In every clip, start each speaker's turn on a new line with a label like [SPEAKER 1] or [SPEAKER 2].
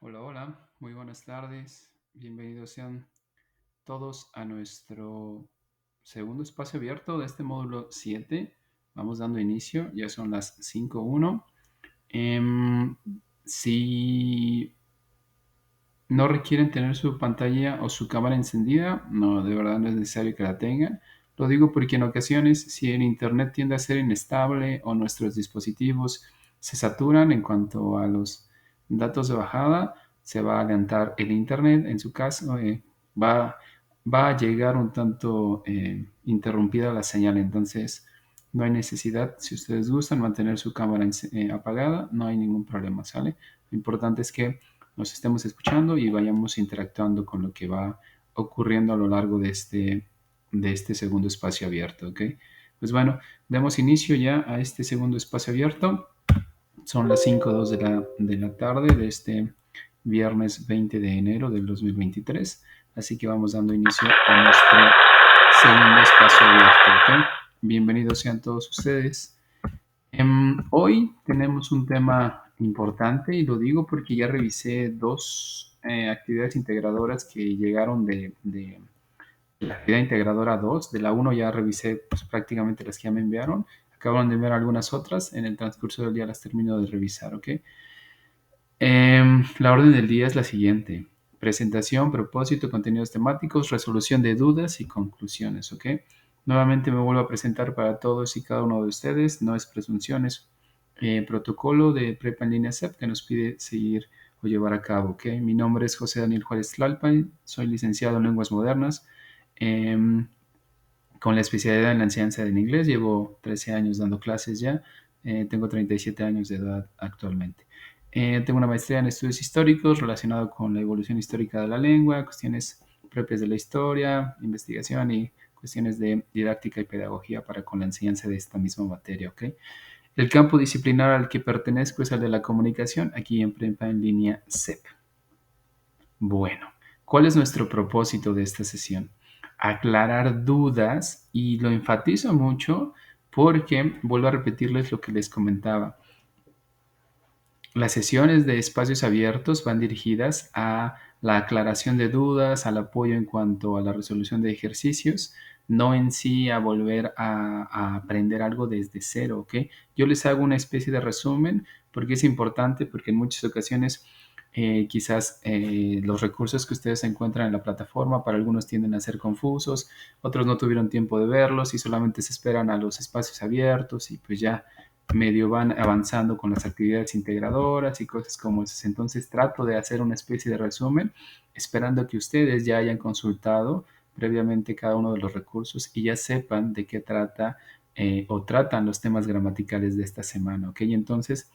[SPEAKER 1] Hola, hola, muy buenas tardes. Bienvenidos sean todos a nuestro segundo espacio abierto de este módulo 7. Vamos dando inicio, ya son las 5:01. Em, si no requieren tener su pantalla o su cámara encendida, no, de verdad no es necesario que la tengan. Lo digo porque en ocasiones, si el internet tiende a ser inestable o nuestros dispositivos se saturan en cuanto a los datos de bajada, se va a adelantar el internet. En su caso, va, va a llegar un tanto interrumpida la señal. Entonces, no hay necesidad. Si ustedes gustan mantener su cámara apagada, no hay ningún problema, ¿sale? Lo importante es que nos estemos escuchando y vayamos interactuando con lo que va ocurriendo a lo largo de este segundo espacio abierto, ¿ok? Pues bueno, demos inicio ya a este segundo espacio abierto. Son las 5:02 de la tarde de este viernes 20 de enero del 2023. Así que vamos dando inicio a nuestro segundo espacio abierto, ¿ok? Bienvenidos sean todos ustedes. Hoy tenemos un tema importante y lo digo porque ya revisé dos actividades integradoras que llegaron de la actividad integradora 2. De la uno ya revisé pues, prácticamente las que ya me enviaron. Acabaron de ver algunas otras. En el transcurso del día las termino de revisar, ¿ok? La orden del día es la siguiente. Presentación, propósito, contenidos temáticos, resolución de dudas y conclusiones, ¿ok? Nuevamente me vuelvo a presentar para todos y cada uno de ustedes. No es presunción, es protocolo de Prepa en línea CEP que nos pide seguir o llevar a cabo, ¿ok? Mi nombre es José Daniel Juárez Tlalpan, soy licenciado en Lenguas Modernas em, con la especialidad en la enseñanza del inglés. Llevo 13 años dando clases ya. Tengo 37 años de edad actualmente. Tengo una maestría en estudios históricos relacionado con la evolución histórica de la lengua, cuestiones propias de la historia, investigación y cuestiones de didáctica y pedagogía para con la enseñanza de esta misma materia, ¿ok? El campo disciplinar al que pertenezco es el de la comunicación, aquí en Prepa en línea CEP. Bueno, ¿cuál es nuestro propósito de esta sesión? Aclarar dudas y lo enfatizo mucho porque vuelvo a repetirles lo que les comentaba. Las sesiones de espacios abiertos van dirigidas a la aclaración de dudas, al apoyo en cuanto a la resolución de ejercicios, no en sí a volver a aprender algo desde cero, ¿ok? Yo les hago una especie de resumen porque es importante, porque en muchas ocasiones quizás los recursos que ustedes encuentran en la plataforma para algunos tienden a ser confusos, otros no tuvieron tiempo de verlos y solamente se esperan a los espacios abiertos y pues ya medio van avanzando con las actividades integradoras y cosas como esas. Entonces trato de hacer una especie de resumen esperando que ustedes ya hayan consultado previamente cada uno de los recursos y ya sepan de qué trata o tratan los temas gramaticales de esta semana, ¿ok? Entonces,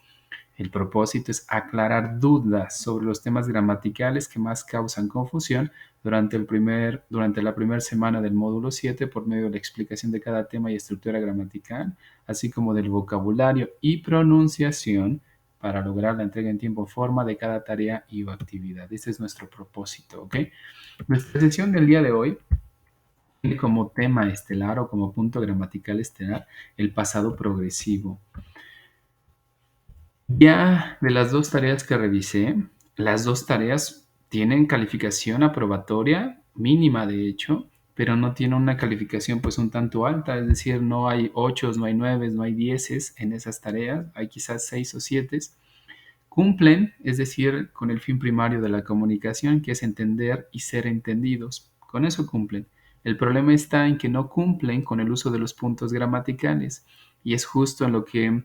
[SPEAKER 1] el propósito es aclarar dudas sobre los temas gramaticales que más causan confusión durante la primera semana del módulo 7 por medio de la explicación de cada tema y estructura gramatical, así como del vocabulario y pronunciación para lograr la entrega en tiempo y forma de cada tarea y o actividad. Este es nuestro propósito, ¿ok? Nuestra sesión del día de hoy tiene como tema estelar o como punto gramatical estelar el pasado progresivo. Ya de las dos tareas que revisé, las dos tareas tienen calificación aprobatoria mínima, de hecho, pero no tiene una calificación pues un tanto alta, es decir, no hay 8, no hay 9, no hay 10 en esas tareas, hay quizás 6 o 7. Cumplen, es decir, con el fin primario de la comunicación, que es entender y ser entendidos. Con eso cumplen. El problema está en que no cumplen con el uso de los puntos gramaticales y es justo lo que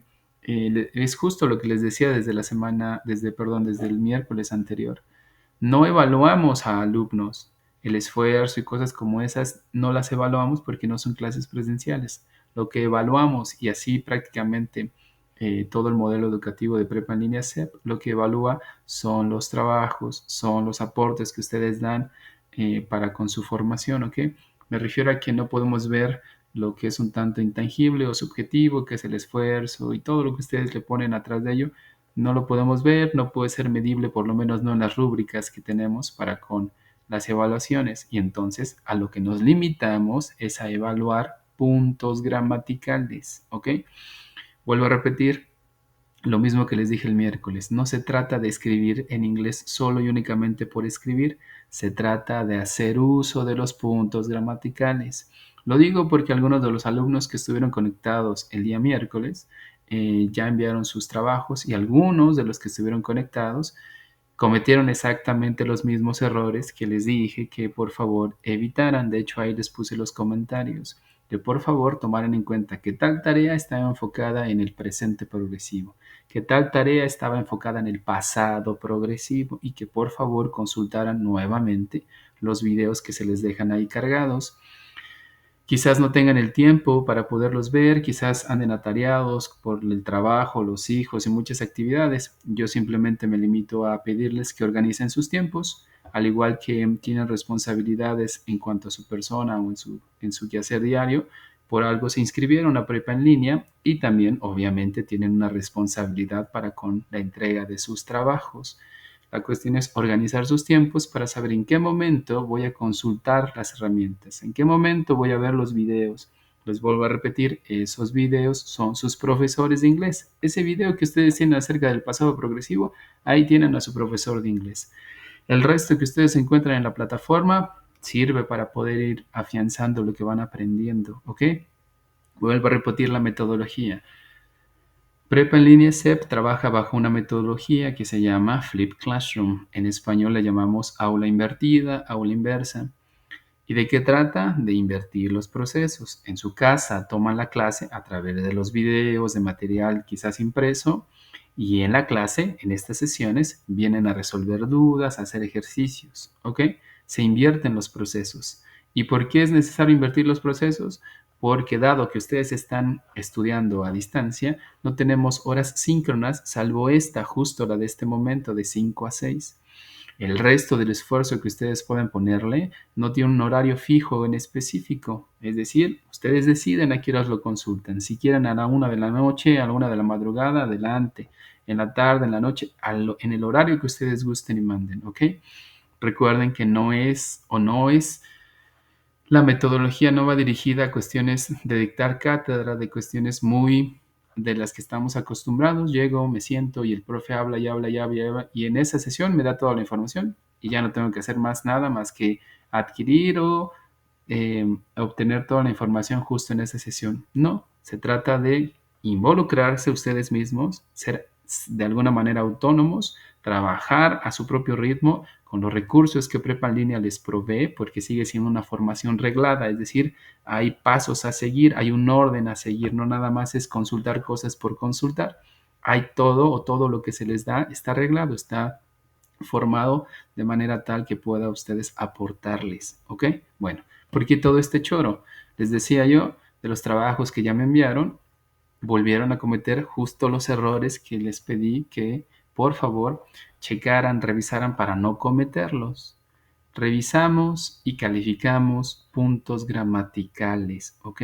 [SPEAKER 1] les decía desde la semana, desde el miércoles anterior. No evaluamos a alumnos. El esfuerzo y cosas como esas no las evaluamos porque no son clases presenciales. Lo que evaluamos, y así prácticamente todo el modelo educativo de Prepa en línea CEP, lo que evalúa son los trabajos, son los aportes que ustedes dan para con su formación, ¿ok? Me refiero a que no podemos ver lo que es un tanto intangible o subjetivo, que es el esfuerzo y todo lo que ustedes le ponen atrás de ello, no lo podemos ver, no puede ser medible, por lo menos no en las rúbricas que tenemos para con las evaluaciones. Y entonces a lo que nos limitamos es a evaluar puntos gramaticales, ¿ok? Vuelvo a repetir, Lo mismo que les dije el miércoles, no se trata de escribir en inglés solo y únicamente por escribir, se trata de hacer uso de los puntos gramaticales. Lo digo porque algunos de los alumnos que estuvieron conectados el día miércoles ya enviaron sus trabajos y algunos de los que estuvieron conectados cometieron exactamente los mismos errores que les dije que por favor evitaran. De hecho, ahí les puse los comentarios, que por favor tomaran en cuenta que tal tarea estaba enfocada en el presente progresivo, que tal tarea estaba enfocada en el pasado progresivo y que por favor consultaran nuevamente los videos que se les dejan ahí cargados. Quizás no tengan el tiempo para poderlos ver, quizás anden atareados por el trabajo, los hijos y muchas actividades. Yo simplemente me limito a pedirles que organicen sus tiempos, al igual que tienen responsabilidades en cuanto a su persona o en su quehacer diario. Por algo se inscribieron a prepa en línea y también obviamente tienen una responsabilidad para con la entrega de sus trabajos. La cuestión es organizar sus tiempos para saber en qué momento voy a consultar las herramientas, en qué momento voy a ver los videos. Les vuelvo a repetir, esos videos son sus profesores de inglés. Ese video que ustedes tienen acerca del pasado progresivo, ahí tienen a su profesor de inglés. El resto que ustedes encuentran en la plataforma sirve para poder ir afianzando lo que van aprendiendo, ¿ok? Vuelvo a repetir la metodología. Prepa en línea CEP trabaja bajo una metodología que se llama Flip Classroom. En español le llamamos aula invertida, aula inversa. ¿Y de qué trata? De invertir los procesos. En su casa toman la clase a través de los videos, de material quizás impreso, y en la clase, en estas sesiones, vienen a resolver dudas, a hacer ejercicios, ¿ok? Se invierten los procesos. ¿Y por qué es necesario invertir los procesos? Porque dado que ustedes están estudiando a distancia, no tenemos horas síncronas, salvo esta, justo la de este momento, de 5 a 6. El resto del esfuerzo que ustedes pueden ponerle no tiene un horario fijo en específico. Es decir, ustedes deciden a qué horas lo consultan. Si quieren a la 1 de la noche, a la 1 de la madrugada, adelante. En la tarde, en la noche, en el horario que ustedes gusten y manden, ¿ok? Recuerden que no es la metodología no va dirigida a cuestiones de dictar cátedra, de cuestiones muy de las que estamos acostumbrados. Llego, me siento y el profe habla y habla y habla y habla, y en esa sesión me da toda la información y ya no tengo que hacer más nada más que adquirir o obtener toda la información justo en esa sesión. No, se trata de involucrarse ustedes mismos, ser de alguna manera autónomos, trabajar a su propio ritmo con los recursos que Prepa en Línea les provee, porque sigue siendo una formación reglada, es decir, hay pasos a seguir, hay un orden a seguir, no nada más es consultar cosas por consultar. Hay todo lo que se les da está arreglado, está formado de manera tal que pueda ustedes aportarles, ¿ok? Bueno, ¿por qué todo este choro? Les decía yo, de los trabajos que ya me enviaron, volvieron a cometer justo los errores que les pedí que, por favor, checaran, revisaran para no cometerlos. Revisamos y calificamos puntos gramaticales, ¿ok?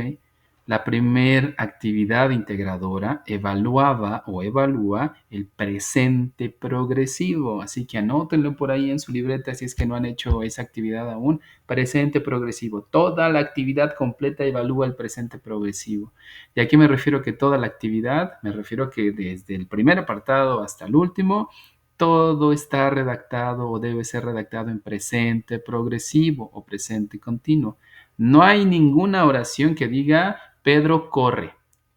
[SPEAKER 1] La primera actividad integradora evaluaba o evalúa el presente progresivo, así que anótenlo por ahí en su libreta si es que no han hecho esa actividad aún. Presente progresivo, toda la actividad completa evalúa el presente progresivo. Y aquí me refiero que toda la actividad, me refiero que desde el primer apartado hasta el último, todo está redactado o debe ser redactado en presente progresivo o presente continuo. No hay ninguna oración que diga Pedro corre.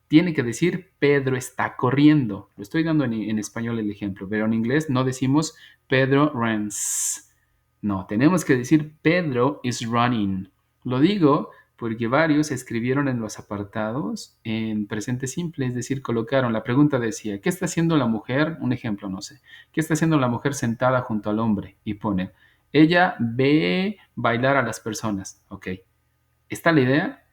[SPEAKER 1] Tiene que decir Pedro está corriendo. Lo estoy dando en español el ejemplo, pero en inglés no decimos Pedro runs. No, tenemos que decir Pedro is running. Lo digo porque varios escribieron en los apartados en presente simple, es decir, colocaron, la pregunta decía, ¿qué está haciendo la mujer? Un ejemplo, no sé. ¿Qué está haciendo la mujer sentada junto al hombre? Y ponen, ella ve bailar a las personas. Ok, está la idea,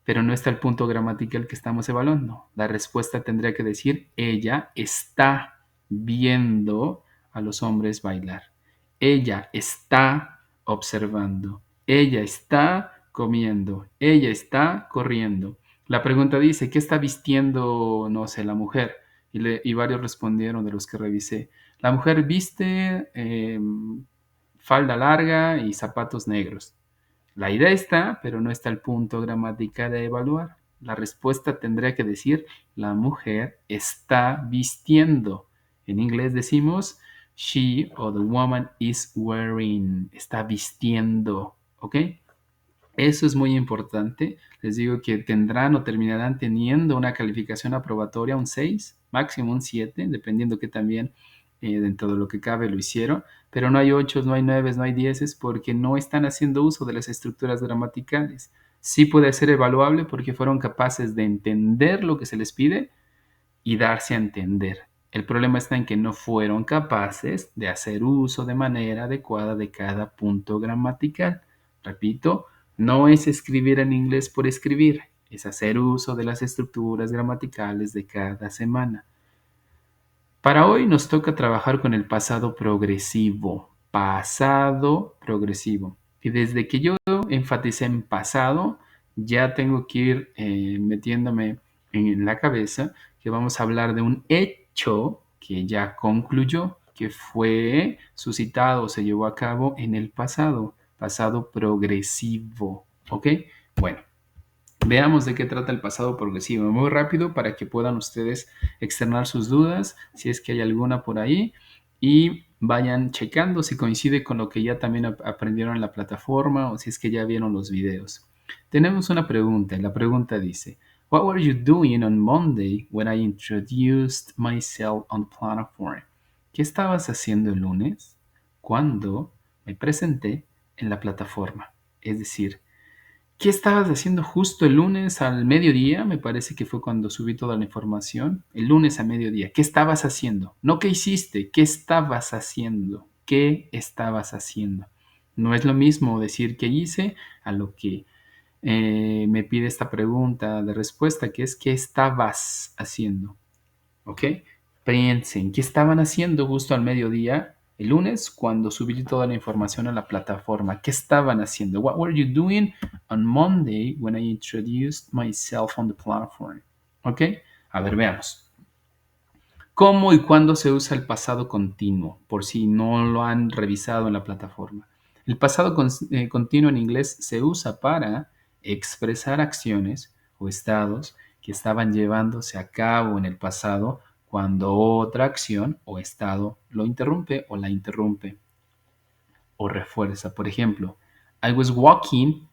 [SPEAKER 1] pero no está el punto gramatical que estamos evaluando. La respuesta tendría que decir, ella está viendo a los hombres bailar. Ella está observando. Ella está comiendo. Ella está corriendo. La pregunta dice, ¿qué está vistiendo, no sé, la mujer? Y varios respondieron de los que revisé. La mujer viste falda larga y zapatos negros. La idea está, pero no está el punto gramatical de evaluar. La respuesta tendría que decir, la mujer está vistiendo. En inglés decimos, she or the woman is wearing. Está vistiendo, ¿ok? Eso es muy importante. Les digo que tendrán o terminarán teniendo una calificación aprobatoria, un 6, máximo un 7, dependiendo que también dentro de lo que cabe lo hicieron. Pero no hay 8, no hay 9, no hay 10 porque no están haciendo uso de las estructuras gramaticales. Sí puede ser evaluable porque fueron capaces de entender lo que se les pide y darse a entender. El problema está en que no fueron capaces de hacer uso de manera adecuada de cada punto gramatical. Repito, no es escribir en inglés por escribir, es hacer uso de las estructuras gramaticales de cada semana. Para hoy nos toca trabajar con el pasado progresivo. Pasado progresivo. Y desde que yo enfaticé en pasado, ya tengo que ir metiéndome en la cabeza que vamos a hablar de un hecho que ya concluyó, que fue suscitado, se llevó a cabo en el pasado. Pasado progresivo. ¿Ok? Bueno. Veamos de qué trata el pasado progresivo, muy rápido para que puedan ustedes externar sus dudas, si es que hay alguna por ahí, y vayan checando si coincide con lo que ya también aprendieron en la plataforma o si es que ya vieron los videos. Tenemos una pregunta, y la pregunta dice, What were you doing on Monday when I introduced myself on the platform? ¿Qué estabas haciendo el lunes cuando me presenté en la plataforma? Es decir, ¿qué estabas haciendo justo el lunes al mediodía? Me parece que fue cuando subí toda la información. El lunes a mediodía. ¿Qué estabas haciendo? No qué hiciste, ¿qué estabas haciendo? ¿Qué estabas haciendo? No es lo mismo decir qué hice a lo que me pide esta pregunta de respuesta, que es ¿qué estabas haciendo? ¿Ok? Piensen, ¿qué estaban haciendo justo al mediodía el lunes cuando subí toda la información a la plataforma? ¿Qué estaban haciendo? What were you doing on Monday when I introduced myself on the platform? ¿Ok? A ver, veamos. ¿Cómo y cuándo se usa el pasado continuo? Por si no lo han revisado en la plataforma. El pasado continuo en inglés se usa para expresar acciones o estados que estaban llevándose a cabo en el pasado cuando otra acción o estado lo interrumpe o la interrumpe o refuerza. Por ejemplo, I was walking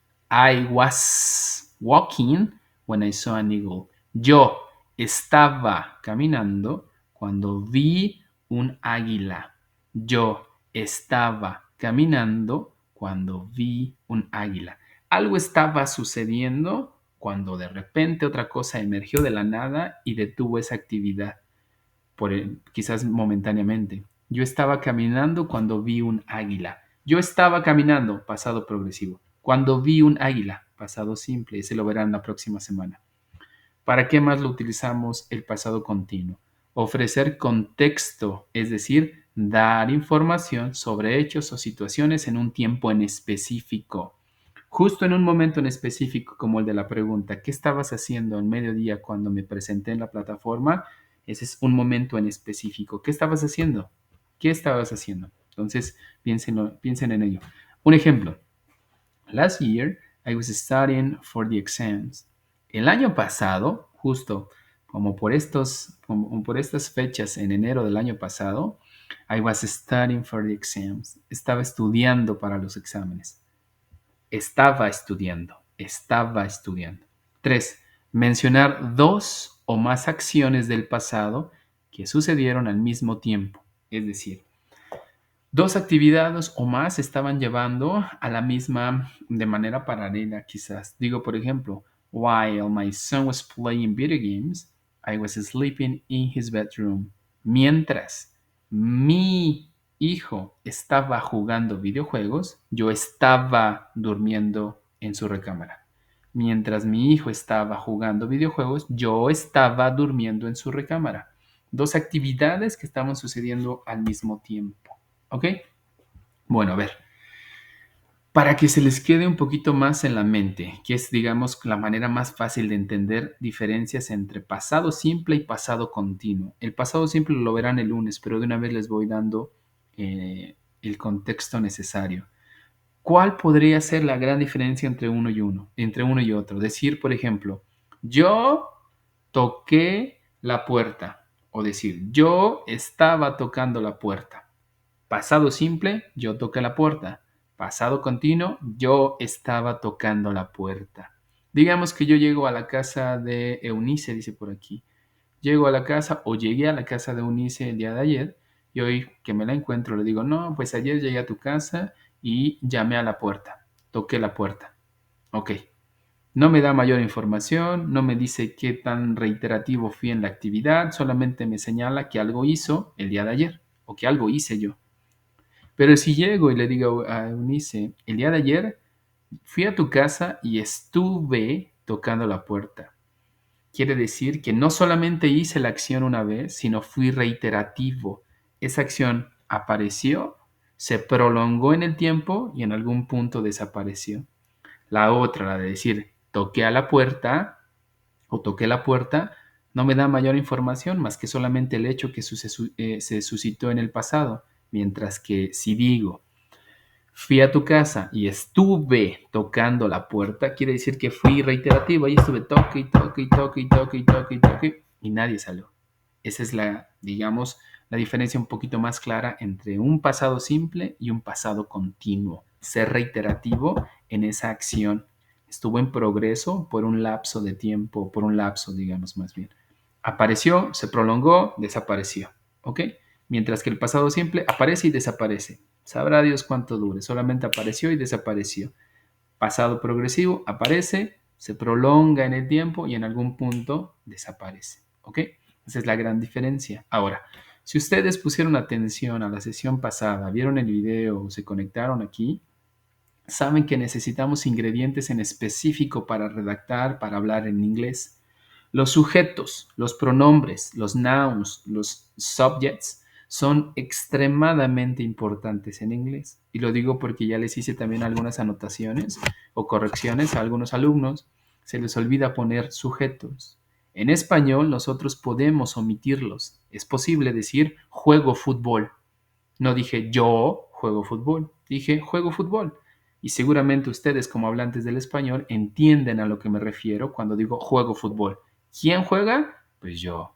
[SPEAKER 1] when I saw an eagle. Yo estaba caminando cuando vi un águila. Yo estaba caminando cuando vi un águila. Algo estaba sucediendo cuando de repente otra cosa emergió de la nada y detuvo esa actividad quizás momentáneamente. Yo estaba caminando cuando vi un águila. Yo estaba caminando, pasado progresivo. Cuando vi un águila, pasado simple. Ese lo verán la próxima semana. ¿Para qué más lo utilizamos el pasado continuo? Ofrecer contexto, es decir, dar información sobre hechos o situaciones en un tiempo en específico. Justo en un momento en específico, como el de la pregunta, ¿qué estabas haciendo al mediodía cuando me presenté en la plataforma? Ese es un momento en específico. ¿Qué estabas haciendo? ¿Qué estabas haciendo? Entonces, piensen en ello. Un ejemplo. Last year, I was studying for the exams. El año pasado, justo como por estas fechas en enero del año pasado, I was studying for the exams. Estaba estudiando para los exámenes. Estaba estudiando. Estaba estudiando. 3. Mencionar dos o más acciones del pasado que sucedieron al mismo tiempo. Es decir, dos actividades o más estaban llevando a la misma de manera paralela, quizás. Digo, por ejemplo, while my son was playing video games, I was sleeping in his bedroom. Mientras mi hijo estaba jugando videojuegos, yo estaba durmiendo en su recámara. Mientras mi hijo estaba jugando videojuegos, yo estaba durmiendo en su recámara. Dos actividades que estaban sucediendo al mismo tiempo. ¿Ok? Bueno, a ver, para que se les quede un poquito más en la mente, que es, digamos, la manera más fácil de entender diferencias entre pasado simple y pasado continuo. El pasado simple lo verán el lunes, pero de una vez les voy dando el contexto necesario. ¿Cuál podría ser la gran diferencia entre uno y otro? Decir, por ejemplo, yo toqué la puerta. O decir, yo estaba tocando la puerta. Pasado simple, yo toqué la puerta. Pasado continuo, yo estaba tocando la puerta. Digamos que yo llego a la casa de Eunice, dice por aquí. Llego a la casa o llegué a la casa de Eunice el día de ayer y hoy que me la encuentro le digo, no, pues ayer llegué a tu casa y llamé a la puerta, toqué la puerta. Ok, no me da mayor información, no me dice qué tan reiterativo fui en la actividad, solamente me señala que algo hizo el día de ayer o que algo hice yo. Pero si llego y le digo a Eunice, el día de ayer fui a tu casa y estuve tocando la puerta. Quiere decir que no solamente hice la acción una vez, sino fui reiterativo. Esa acción apareció, se prolongó en el tiempo y en algún punto desapareció. La otra, la de decir toqué a la puerta o toqué la puerta, no me da mayor información más que solamente el hecho que se suscitó en el pasado. Mientras que si digo fui a tu casa y estuve tocando la puerta, quiere decir que fui reiterativo. Ahí estuve toque y toque y toque y toque y toque y toque y nadie salió. Esa es la, digamos, la diferencia un poquito más clara entre un pasado simple y un pasado continuo. Ser reiterativo en esa acción. Estuvo en progreso por un lapso de tiempo, por un lapso, digamos más bien. Apareció, se prolongó, desapareció. ¿Ok? Mientras que el pasado simple aparece y desaparece. Sabrá Dios cuánto dure. Solamente apareció y desapareció. Pasado progresivo aparece, se prolonga en el tiempo y en algún punto desaparece. ¿Ok? Esa es la gran diferencia. Ahora, si ustedes pusieron atención a la sesión pasada, vieron el video o se conectaron aquí, saben que necesitamos ingredientes en específico para redactar, para hablar en inglés. Los sujetos, los pronombres, los nouns, los subjects son extremadamente importantes en inglés. Y lo digo porque ya les hice también algunas anotaciones o correcciones a algunos alumnos. Se les olvida poner sujetos. En español nosotros podemos omitirlos. Es posible decir juego fútbol. No dije yo juego fútbol, dije juego fútbol. Y seguramente ustedes como hablantes del español entienden a lo que me refiero cuando digo juego fútbol. ¿Quién juega? Pues yo.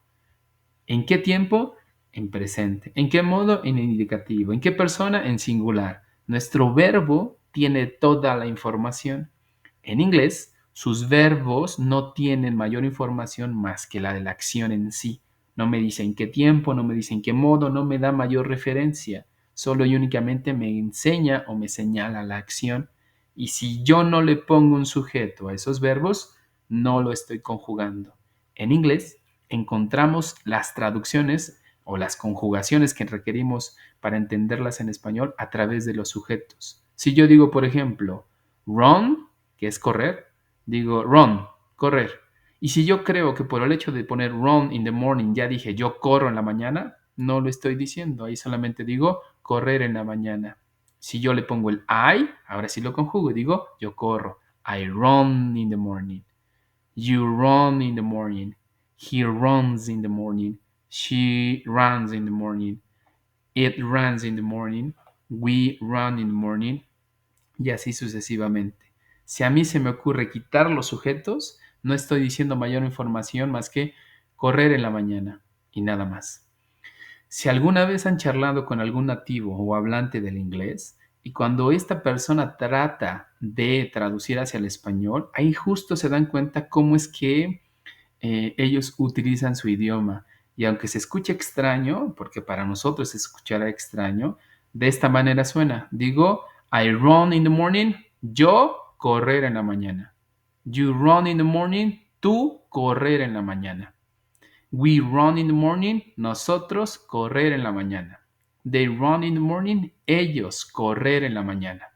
[SPEAKER 1] ¿En qué tiempo? En presente. ¿En qué modo? En indicativo. ¿En qué persona? En singular. Nuestro verbo tiene toda la información. En inglés, sus verbos no tienen mayor información más que la de la acción en sí. No me dice en qué tiempo, no me dice en qué modo, no me da mayor referencia. Solo y únicamente me enseña o me señala la acción. Y si yo no le pongo un sujeto a esos verbos, no lo estoy conjugando. En inglés, encontramos las traducciones o las conjugaciones que requerimos para entenderlas en español a través de los sujetos. Si yo digo, por ejemplo, run, que es correr, digo run, correr. Y si yo creo que por el hecho de poner run in the morning ya dije yo corro en la mañana, no lo estoy diciendo, ahí solamente digo correr en la mañana. Si yo le pongo el I, ahora sí lo conjugo y digo yo corro. I run in the morning. You run in the morning. He runs in the morning. She runs in the morning. It runs in the morning. We run in the morning. Y así sucesivamente. Si a mí se me ocurre quitar los sujetos, no estoy diciendo mayor información más que correr en la mañana y nada más. Si alguna vez han charlado con algún nativo o hablante del inglés y cuando esta persona trata de traducir hacia el español, ahí justo se dan cuenta cómo es que ellos utilizan su idioma. Y aunque se escuche extraño, porque para nosotros se escuchará extraño, de esta manera suena. Digo, I run in the morning, yo correr en la mañana. You run in the morning, tú correr en la mañana. We run in the morning, nosotros correr en la mañana. They run in the morning, ellos correr en la mañana.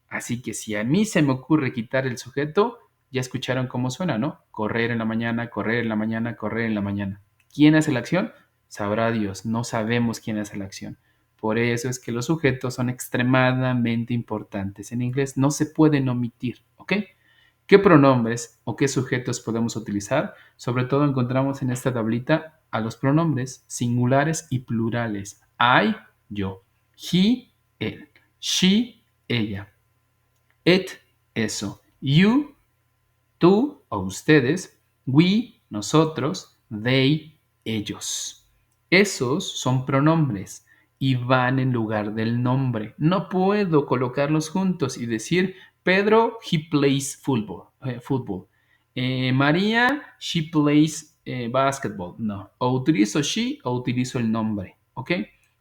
[SPEAKER 1] Así que si a mí se me ocurre quitar el sujeto, ya escucharon cómo suena, ¿no? Correr en la mañana, correr en la mañana, correr en la mañana. ¿Quién hace la acción? Sabrá Dios, no sabemos quién hace la acción. Por eso es que los sujetos son extremadamente importantes. En inglés no se pueden omitir, ¿ok? ¿Qué pronombres o qué sujetos podemos utilizar? Sobre todo encontramos en esta tablita a los pronombres singulares y plurales. I, yo. He, él. She, ella. It, eso. You, tú o ustedes. We, nosotros, they, ellos. Esos son pronombres y van en lugar del nombre. No puedo colocarlos juntos y decir, Pedro, he plays football. María, she plays basketball. No. O utilizo she o utilizo el nombre. ¿Ok?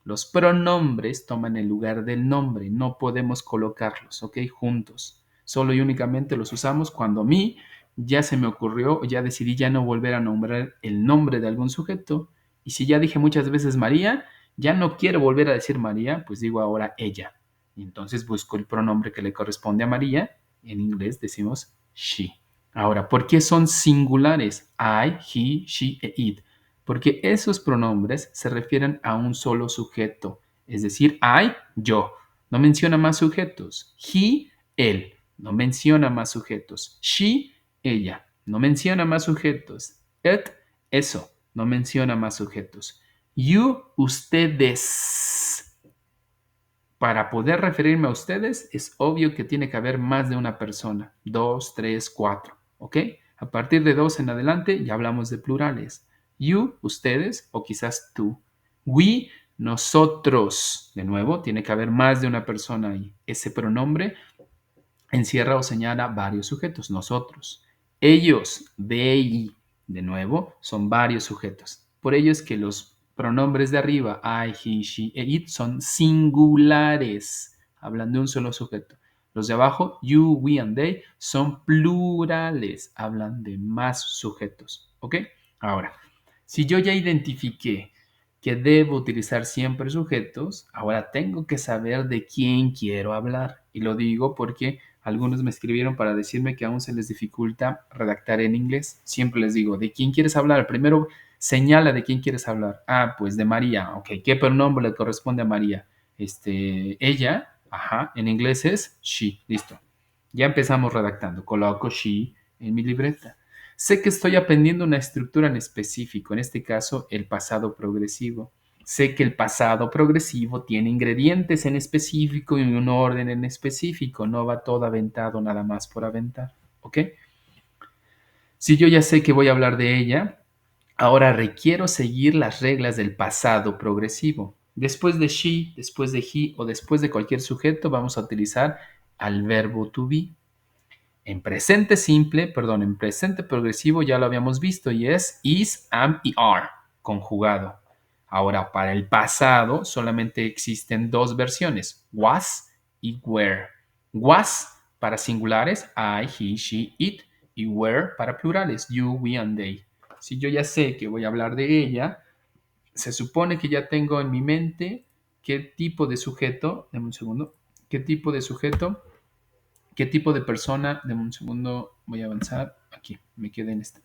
[SPEAKER 1] Los pronombres toman el lugar del nombre. No podemos colocarlos, ¿ok? Juntos. Solo y únicamente los usamos cuando a mí ya se me ocurrió, ya decidí ya no volver a nombrar el nombre de algún sujeto. Y si ya dije muchas veces María, ya no quiero volver a decir María, pues digo ahora ella. Y entonces busco el pronombre que le corresponde a María. En inglés decimos she. Ahora, ¿por qué son singulares? I, he, she e it. Porque esos pronombres se refieren a un solo sujeto. Es decir, I, yo. No menciona más sujetos. He, él. No menciona más sujetos. She, ella. No menciona más sujetos. It, eso. No menciona más sujetos. You, ustedes. Para poder referirme a ustedes, es obvio que tiene que haber más de una persona. Dos, tres, cuatro. ¿Ok? A partir de dos en adelante ya hablamos de plurales. You, ustedes o quizás tú. We, nosotros. De nuevo, tiene que haber más de una persona ahí. Ese pronombre encierra o señala varios sujetos, nosotros. Ellos, they, de nuevo, son varios sujetos. Por ello es que los pronombres de arriba, I, he, she e it, son singulares, hablan de un solo sujeto. Los de abajo, you, we and they, son plurales, hablan de más sujetos. ¿Ok? Ahora, si yo ya identifiqué que debo utilizar siempre sujetos, ahora tengo que saber de quién quiero hablar. Y lo digo porque algunos me escribieron para decirme que aún se les dificulta redactar en inglés. Siempre les digo, ¿de quién quieres hablar? Primero señala de quién quieres hablar. Ah, pues de María. Ok, ¿qué pronombre le corresponde a María? Ella, ajá, en inglés es she. Listo. Ya empezamos redactando. Coloco she en mi libreta. Sé que estoy aprendiendo una estructura en específico, en este caso el pasado progresivo. Sé que el pasado progresivo tiene ingredientes en específico y un orden en específico, no va todo aventado nada más por aventar, ¿ok? Si yo ya sé que voy a hablar de ella, ahora requiero seguir las reglas del pasado progresivo. Después de she, después de he o después de cualquier sujeto vamos a utilizar al verbo to be. En presente progresivo ya lo habíamos visto y es is, am y are, conjugado. Ahora, para el pasado solamente existen dos versiones, was y were. Was para singulares, I, he, she, it, y were para plurales, you, we and they. Si yo ya sé que voy a hablar de ella, se supone que ya tengo en mi mente qué tipo de sujeto, deme un segundo, qué tipo de sujeto, qué tipo de persona, deme un segundo, voy a avanzar, aquí, me quedé en esta.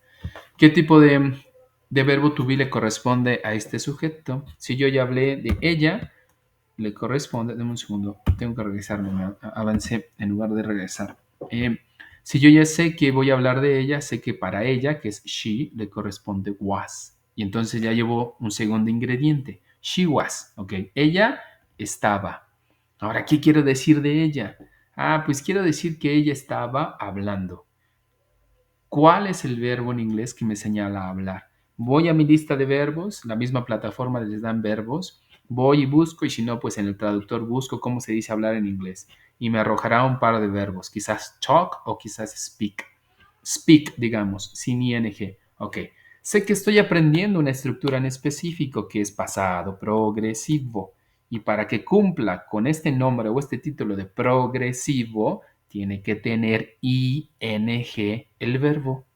[SPEAKER 1] ¿Qué tipo de verbo to be le corresponde a este sujeto? Si yo ya hablé de ella, le corresponde, deme un segundo, tengo que regresarme, avancé en lugar de regresar. Si yo ya sé que voy a hablar de ella, sé que para ella, que es she, le corresponde was. Y entonces ya llevo un segundo ingrediente. She was, ¿ok? Ella estaba. Ahora, ¿qué quiero decir de ella? Ah, pues quiero decir que ella estaba hablando. ¿Cuál es el verbo en inglés que me señala a hablar? Voy a mi lista de verbos, la misma plataforma les dan verbos, voy y busco y si no, pues en el traductor busco cómo se dice hablar en inglés y me arrojará un par de verbos, quizás talk o quizás speak. Speak, digamos, sin ing. Ok, sé que estoy aprendiendo una estructura en específico que es pasado progresivo y para que cumpla con este nombre o este título de progresivo, tiene que tener ing el verbo.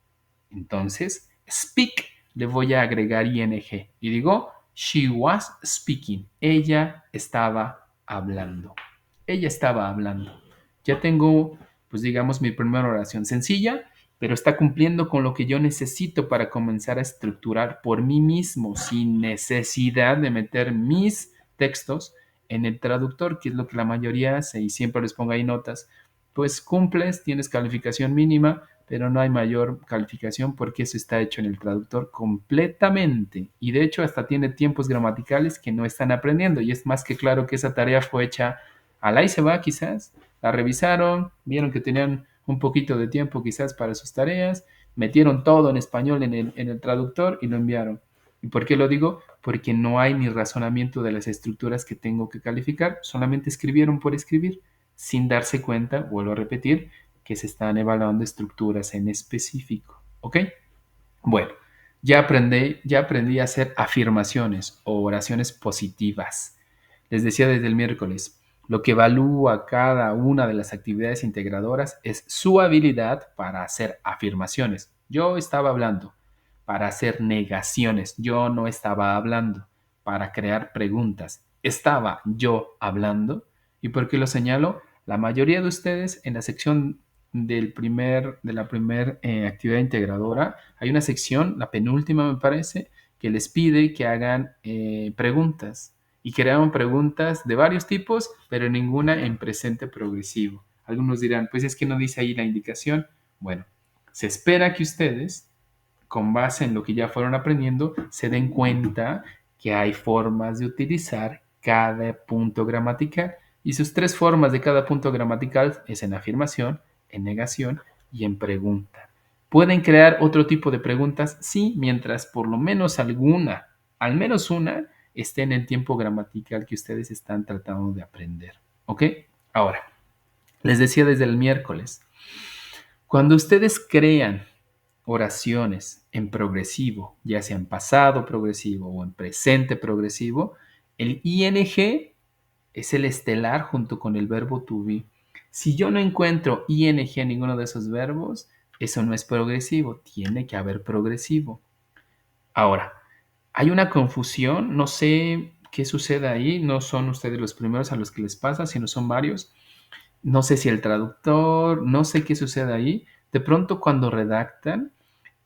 [SPEAKER 1] Entonces, speak le voy a agregar ing y digo, she was speaking. Ella estaba hablando. Ella estaba hablando. Ya tengo, pues digamos, mi primera oración sencilla, pero está cumpliendo con lo que yo necesito para comenzar a estructurar por mí mismo, sin necesidad de meter mis textos en el traductor, que es lo que la mayoría hace y siempre les pongo ahí notas. Pues cumples, tienes calificación mínima, pero no hay mayor calificación porque eso está hecho en el traductor completamente. Y de hecho hasta tiene tiempos gramaticales que no están aprendiendo. Y es más que claro que esa tarea fue hecha al ahí se va quizás. La revisaron, vieron que tenían un poquito de tiempo quizás para sus tareas Metieron todo en español en el traductor y lo enviaron. ¿Y por qué lo digo? Porque no hay ni razonamiento de las estructuras que tengo que calificar, solamente escribieron por escribir, sin darse cuenta, vuelvo a repetir, que se están evaluando estructuras en específico. ¿Ok? Bueno, ya aprendí a hacer afirmaciones o oraciones positivas. Les decía desde el miércoles, lo que evalúa cada una de las actividades integradoras es su habilidad para hacer afirmaciones. Yo estaba hablando para hacer negaciones. Yo no estaba hablando para crear preguntas. Estaba yo hablando. ¿Y por qué lo señalo? La mayoría de ustedes en la sección de la primera actividad integradora, hay una sección, la penúltima me parece, que les pide que hagan preguntas y crearon preguntas de varios tipos, pero ninguna en presente progresivo. Algunos dirán, pues es que no dice ahí la indicación. Bueno, se espera que ustedes, con base en lo que ya fueron aprendiendo, se den cuenta que hay formas de utilizar cada punto gramatical. Y sus tres formas de cada punto gramatical es en afirmación, en negación y en pregunta. ¿Pueden crear otro tipo de preguntas? Sí, mientras por lo menos alguna, al menos una, esté en el tiempo gramatical que ustedes están tratando de aprender. ¿Ok? Ahora, les decía desde el miércoles, cuando ustedes crean oraciones en progresivo, ya sea en pasado progresivo o en presente progresivo, el ing es el estelar junto con el verbo to be. Si yo no encuentro ing en ninguno de esos verbos, eso no es progresivo, tiene que haber progresivo. Ahora, hay una confusión, no sé qué sucede ahí, no son ustedes los primeros a los que les pasa, sino son varios. No sé si el traductor, no sé qué sucede ahí. De pronto cuando redactan,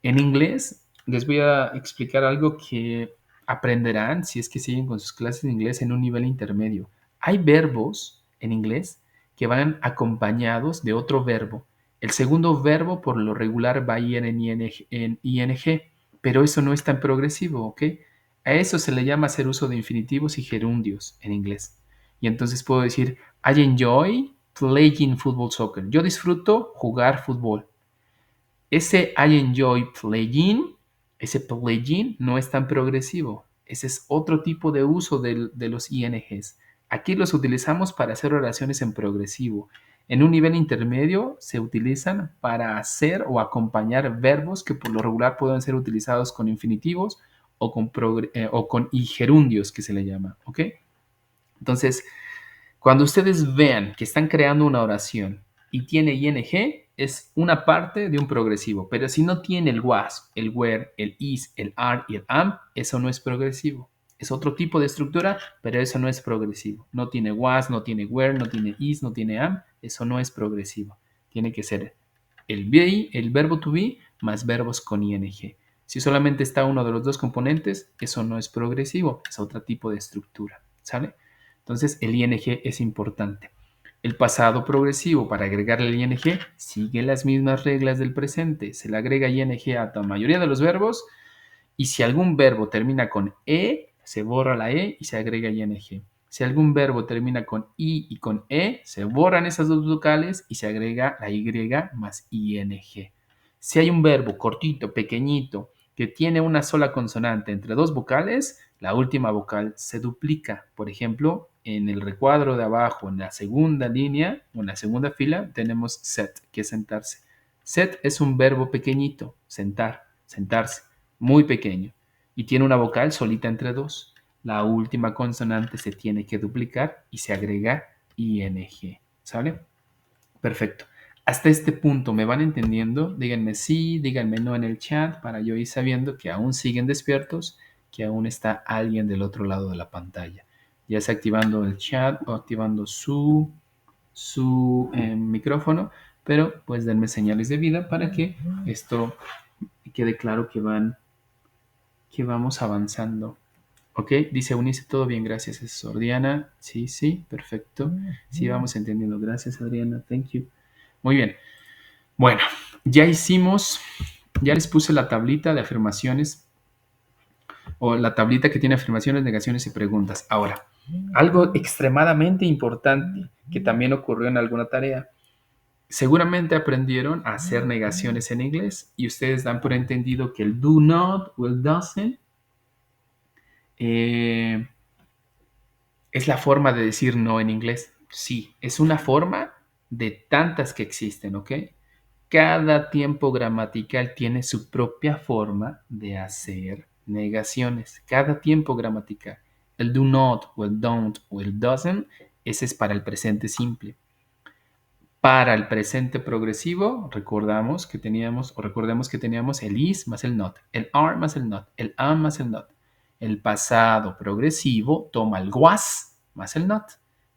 [SPEAKER 1] en inglés, les voy a explicar algo que aprenderán si es que siguen con sus clases de inglés en un nivel intermedio. Hay verbos en inglés que van acompañados de otro verbo. El segundo verbo por lo regular va a ir en ing, pero eso no es tan progresivo, ¿ok? A eso se le llama hacer uso de infinitivos y gerundios en inglés. Y entonces puedo decir, I enjoy playing football soccer. Yo disfruto jugar fútbol. Ese I enjoy playing, ese playing no es tan progresivo. Ese es otro tipo de uso de los INGs. Aquí los utilizamos para hacer oraciones en progresivo. En un nivel intermedio se utilizan para hacer o acompañar verbos que por lo regular pueden ser utilizados con infinitivos o con gerundios que se le llama. ¿Ok? Entonces, cuando ustedes vean que están creando una oración y tiene ing, es una parte de un progresivo. Pero si no tiene el was, el where, el is, el are y el am, eso no es progresivo. Es otro tipo de estructura, pero eso no es progresivo. No tiene was, no tiene where, no tiene is, no tiene am. Eso no es progresivo. Tiene que ser el be, el verbo to be, más verbos con ing. Si solamente está uno de los dos componentes, eso no es progresivo, es otro tipo de estructura. ¿Sale? Entonces, el ing es importante. El pasado progresivo, para agregarle el ing, sigue las mismas reglas del presente. Se le agrega ing a la mayoría de los verbos y si algún verbo termina con se borra la y se agrega ing. Si algún verbo termina con i y con se borran esas dos vocales y se agrega la y más ing. Si hay un verbo cortito, pequeñito, que tiene una sola consonante entre dos vocales, la última vocal se duplica. Por ejemplo, en el recuadro de abajo, en la segunda línea o en la segunda fila, tenemos set, que es sentarse. Set es un verbo pequeñito, sentar, sentarse, muy pequeño, y tiene una vocal solita entre dos. La última consonante se tiene que duplicar y se agrega ing. ¿Sale? Perfecto. Hasta este punto, ¿me van entendiendo? Díganme sí, díganme no en el chat para yo ir sabiendo que aún siguen despiertos, que aún está alguien del otro lado de la pantalla. Ya sea activando el chat o activando su micrófono, pero pues denme señales de vida para que esto quede claro que vamos avanzando. Ok, dice Unice, todo bien, gracias, es Diana. Sí, sí, perfecto. Sí, vamos entendiendo. Gracias, Adriana. Thank you. Muy bien. Bueno, ya les puse la tablita de afirmaciones o la tablita que tiene afirmaciones, negaciones y preguntas. Ahora, algo extremadamente importante que también ocurrió en alguna tarea. Seguramente aprendieron a hacer negaciones en inglés y ustedes dan por entendido que el do not o el doesn't eh, es la forma de decir no en inglés. Sí, es una forma de tantas que existen, ¿ok? Cada tiempo gramatical tiene su propia forma de hacer negaciones. Cada tiempo gramatical. El do not o el don't o el doesn't, ese es para el presente simple. Para el presente progresivo, recordemos que teníamos el is más el not, el are más el not, el am más el not. El pasado progresivo toma el was más el not,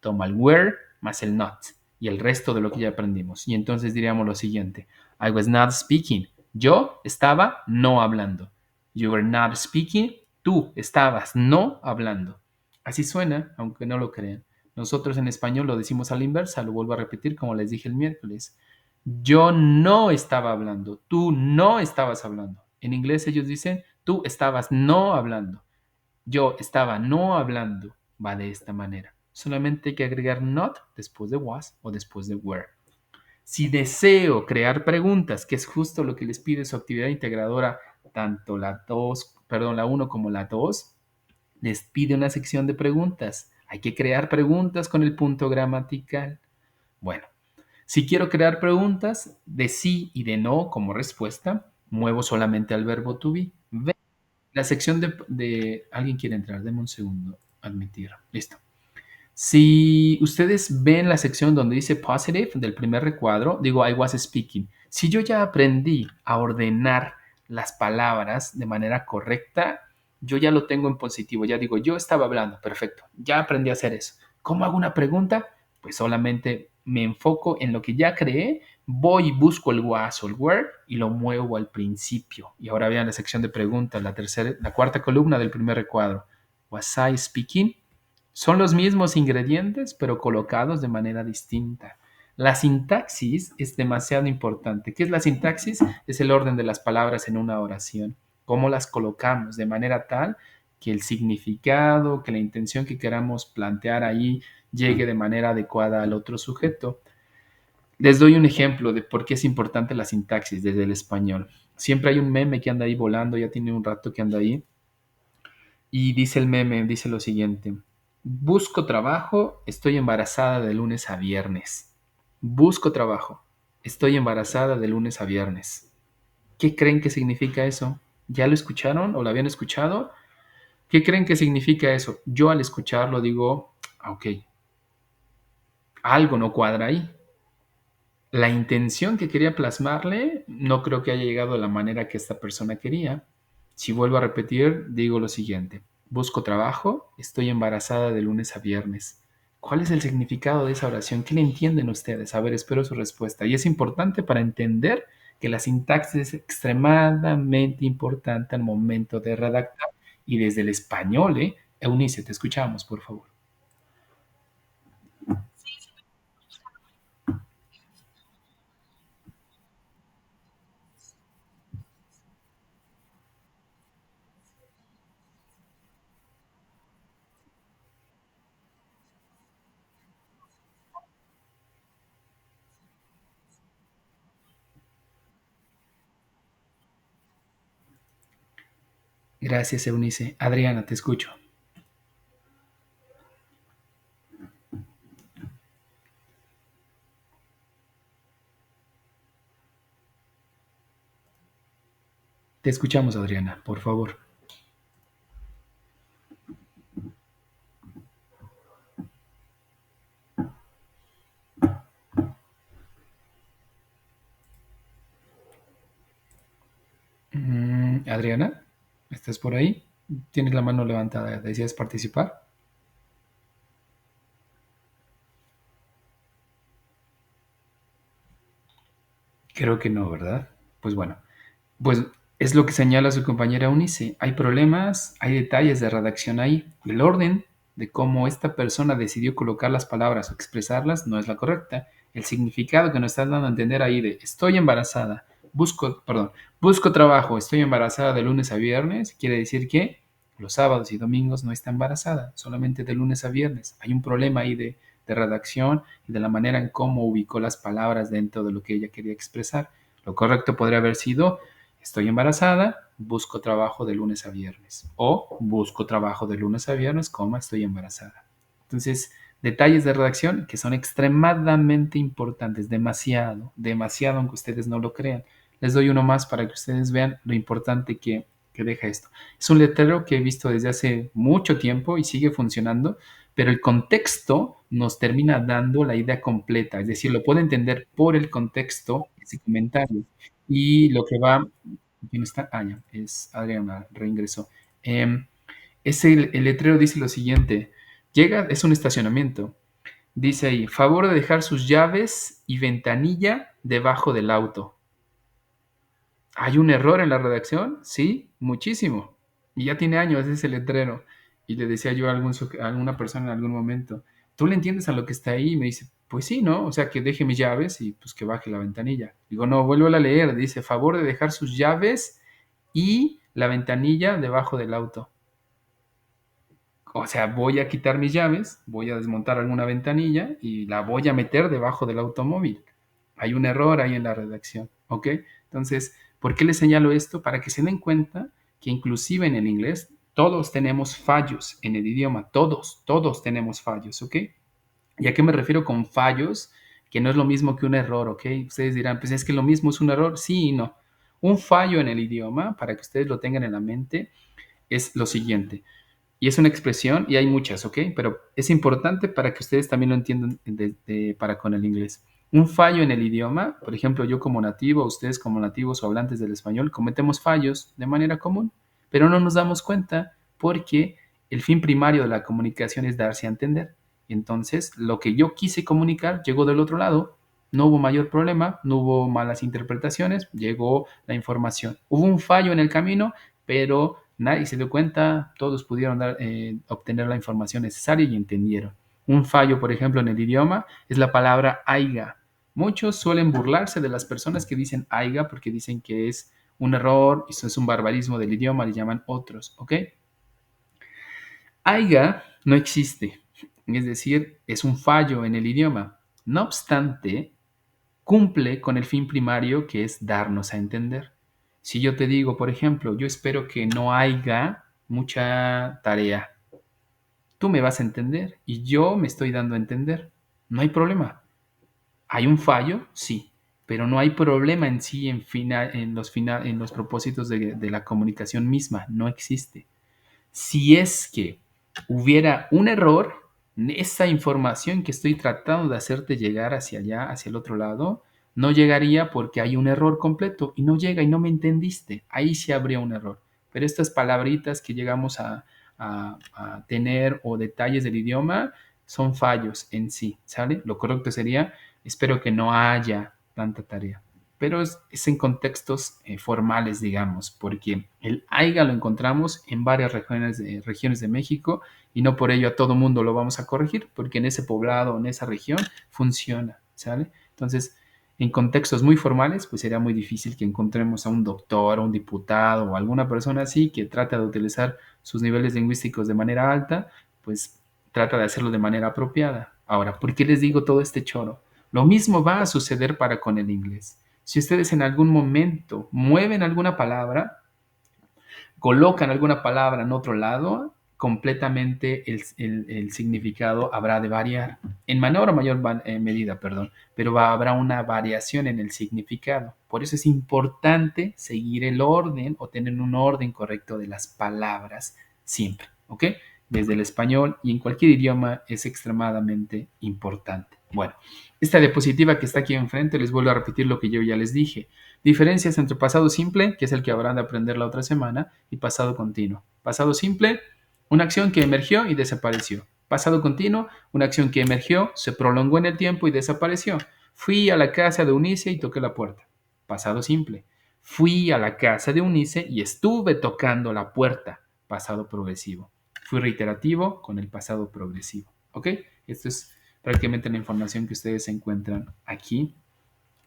[SPEAKER 1] toma el were más el not y el resto de lo que ya aprendimos. Y entonces diríamos lo siguiente: I was not speaking. Yo estaba no hablando. You were not speaking. Tú estabas no hablando. Así suena, aunque no lo crean. Nosotros en español lo decimos a la inversa, lo vuelvo a repetir como les dije el miércoles. Yo no estaba hablando, tú no estabas hablando. En inglés ellos dicen, tú estabas no hablando, yo estaba no hablando. Va de esta manera. Solamente hay que agregar not después de was o después de were. Si deseo crear preguntas, que es justo lo que les pide su actividad integradora, tanto la 1 como la 2, les pide una sección de preguntas. Hay que crear preguntas con el punto gramatical. Bueno, si quiero crear preguntas de sí y de no como respuesta, muevo solamente al verbo to be. La sección alguien quiere entrar, deme un segundo. Admitir. Listo. Si ustedes ven la sección donde dice positive del primer recuadro, digo I was speaking. Si yo ya aprendí a ordenar las palabras de manera correcta, yo ya lo tengo en positivo. Ya digo, yo estaba hablando, perfecto. Ya aprendí a hacer eso. ¿Cómo hago una pregunta? Pues solamente me enfoco en lo que ya creé, voy y busco el was o el were y lo muevo al principio. Y ahora vean la sección de preguntas, la cuarta columna del primer recuadro. Was I speaking? Son los mismos ingredientes, pero colocados de manera distinta. La sintaxis es demasiado importante. ¿Qué es la sintaxis? Es el orden de las palabras en una oración. Cómo las colocamos de manera tal que el significado, que la intención que queramos plantear ahí llegue de manera adecuada al otro sujeto. Les doy un ejemplo de por qué es importante la sintaxis desde el español. Siempre hay un meme que anda ahí volando, ya tiene un rato que anda ahí, y dice el meme, dice lo siguiente: busco trabajo, estoy embarazada de lunes a viernes. Busco trabajo, estoy embarazada de lunes a viernes. ¿Qué creen que significa eso? ¿Ya lo escucharon o lo habían escuchado? ¿Qué creen que significa eso? Yo al escucharlo digo, ok, algo no cuadra ahí. La intención que quería plasmarle no creo que haya llegado de la manera que esta persona quería. Si vuelvo a repetir, digo lo siguiente: busco trabajo, estoy embarazada de lunes a viernes. ¿Cuál es el significado de esa oración? ¿Qué le entienden ustedes? A ver, espero su respuesta. Y es importante para entender que la sintaxis es extremadamente importante al momento de redactar. Y desde el español, Eunice, te escuchamos, por favor. Gracias, Eunice. Adriana, te escucho. Te escuchamos, Adriana, por favor. Adriana, ¿estás por ahí? Tienes la mano levantada. ¿Deseas participar? Creo que no, ¿verdad? Pues bueno, pues es lo que señala su compañera Unice. Hay problemas, hay detalles de redacción ahí. El orden de cómo esta persona decidió colocar las palabras o expresarlas no es la correcta. El significado que nos están dando a entender ahí de estoy embarazada, busco trabajo, estoy embarazada de lunes a viernes, quiere decir que los sábados y domingos no está embarazada, solamente de lunes a viernes. Hay un problema ahí de de redacción y de la manera en cómo ubicó las palabras dentro de lo que ella quería expresar. Lo correcto podría haber sido: estoy embarazada, busco trabajo de lunes a viernes. O busco trabajo de lunes a viernes, estoy embarazada. Entonces, detalles de redacción que son extremadamente importantes, demasiado, demasiado, aunque ustedes no lo crean. Les doy uno más para que ustedes vean lo importante que deja esto. Es un letrero que he visto desde hace mucho tiempo y sigue funcionando, pero el contexto nos termina dando la idea completa, es decir, lo puedo entender por el contexto, ese comentario. Y lo que va, ¿quién está? Ah, ya, es Adriana, reingresó. Em, el letrero dice lo siguiente: llega, es un estacionamiento. Dice ahí: favor de dejar sus llaves y ventanilla debajo del auto. ¿Hay un error en la redacción? Sí, muchísimo. Y ya tiene años ese letrero. Y le decía yo a alguna persona en algún momento: ¿tú le entiendes a lo que está ahí? Y me dice: pues sí, ¿no? O sea, que deje mis llaves y pues que baje la ventanilla. Digo: no, vuelvo a leer. Dice: favor de dejar sus llaves y la ventanilla debajo del auto. O sea, voy a quitar mis llaves, voy a desmontar alguna ventanilla y la voy a meter debajo del automóvil. Hay un error ahí en la redacción, ¿ok? Entonces, ¿por qué les señalo esto? Para que se den cuenta que inclusive en el inglés todos tenemos fallos en el idioma, todos tenemos fallos, ¿ok? ¿Y a qué me refiero con fallos? Que no es lo mismo que un error, ¿ok? Ustedes dirán: pues es que lo mismo es un error. Sí y no. Un fallo en el idioma, para que ustedes lo tengan en la mente, es lo siguiente. Y es una expresión y hay muchas, ¿ok? Pero es importante para que ustedes también lo entiendan para con el inglés. Un fallo en el idioma, por ejemplo, yo como nativo, ustedes como nativos o hablantes del español, cometemos fallos de manera común, pero no nos damos cuenta porque el fin primario de la comunicación es darse a entender. Entonces, lo que yo quise comunicar llegó del otro lado, no hubo mayor problema, no hubo malas interpretaciones, llegó la información. Hubo un fallo en el camino, pero nadie se dio cuenta, todos pudieron obtener la información necesaria y entendieron. Un fallo, por ejemplo, en el idioma es la palabra aiga. Muchos suelen burlarse de las personas que dicen aiga porque dicen que es un error, eso es un barbarismo del idioma, le llaman otros, ¿ok? Aiga no existe, es decir, es un fallo en el idioma. No obstante, cumple con el fin primario, que es darnos a entender. Si yo te digo, por ejemplo: yo espero que no haya mucha tarea, tú me vas a entender y yo me estoy dando a entender. No hay problema. ¿Hay un fallo? Sí, pero no hay problema en sí en los propósitos de la comunicación misma. No existe. Si es que hubiera un error, esa información que estoy tratando de hacerte llegar hacia allá, hacia el otro lado, no llegaría porque hay un error completo y no llega y no me entendiste. Ahí sí habría un error. Pero estas palabritas que llegamos a tener o detalles del idioma son fallos en sí, ¿sale? Lo correcto sería: espero que no haya tanta tarea. Pero es en contextos formales, digamos, porque el AIGA lo encontramos en varias regiones de México y no por ello a todo mundo lo vamos a corregir, porque en ese poblado, en esa región, funciona, ¿sale? Entonces, en contextos muy formales, pues sería muy difícil que encontremos a un doctor, a un diputado o alguna persona así que trata de utilizar sus niveles lingüísticos de manera alta, pues trata de hacerlo de manera apropiada. Ahora, ¿por qué les digo todo este choro? Lo mismo va a suceder para con el inglés. Si ustedes en algún momento mueven alguna palabra, colocan alguna palabra en otro lado, completamente el significado habrá de variar, en menor o mayor medida, perdón, pero habrá una variación en el significado. Por eso es importante seguir el orden o tener un orden correcto de las palabras siempre, ¿ok? Desde el español y en cualquier idioma es extremadamente importante. Bueno, esta diapositiva que está aquí enfrente, les vuelvo a repetir lo que yo ya les dije. Diferencias entre pasado simple, que es el que habrán de aprender la otra semana, y pasado continuo. Pasado simple: una acción que emergió y desapareció. Pasado continuo: una acción que emergió, se prolongó en el tiempo y desapareció. Fui a la casa de Unice y toqué la puerta. Pasado simple: fui a la casa de Unice y estuve tocando la puerta. Pasado progresivo. Fui reiterativo con el pasado progresivo. ¿Ok? Esto es prácticamente la información que ustedes encuentran aquí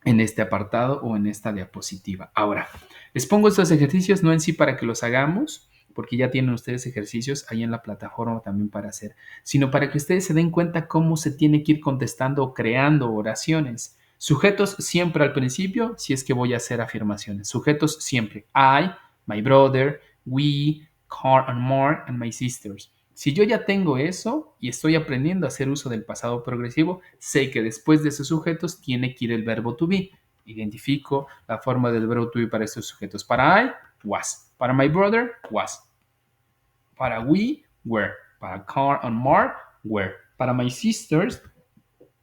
[SPEAKER 1] en este apartado o en esta diapositiva. Ahora, les pongo estos ejercicios no en sí para que los hagamos, porque ya tienen ustedes ejercicios ahí en la plataforma también para hacer, sino para que ustedes se den cuenta cómo se tiene que ir contestando o creando oraciones. Sujetos siempre al principio, si es que voy a hacer afirmaciones. Sujetos siempre. I, my brother, we, Carl and Mark, and my sisters. Si yo ya tengo eso y estoy aprendiendo a hacer uso del pasado progresivo, sé que después de esos sujetos tiene que ir el verbo to be. Identifico la forma del verbo to be para estos sujetos. Para I, was. Para my brother, was. Para we, were. Para Carl and Mark, were. Para my sisters,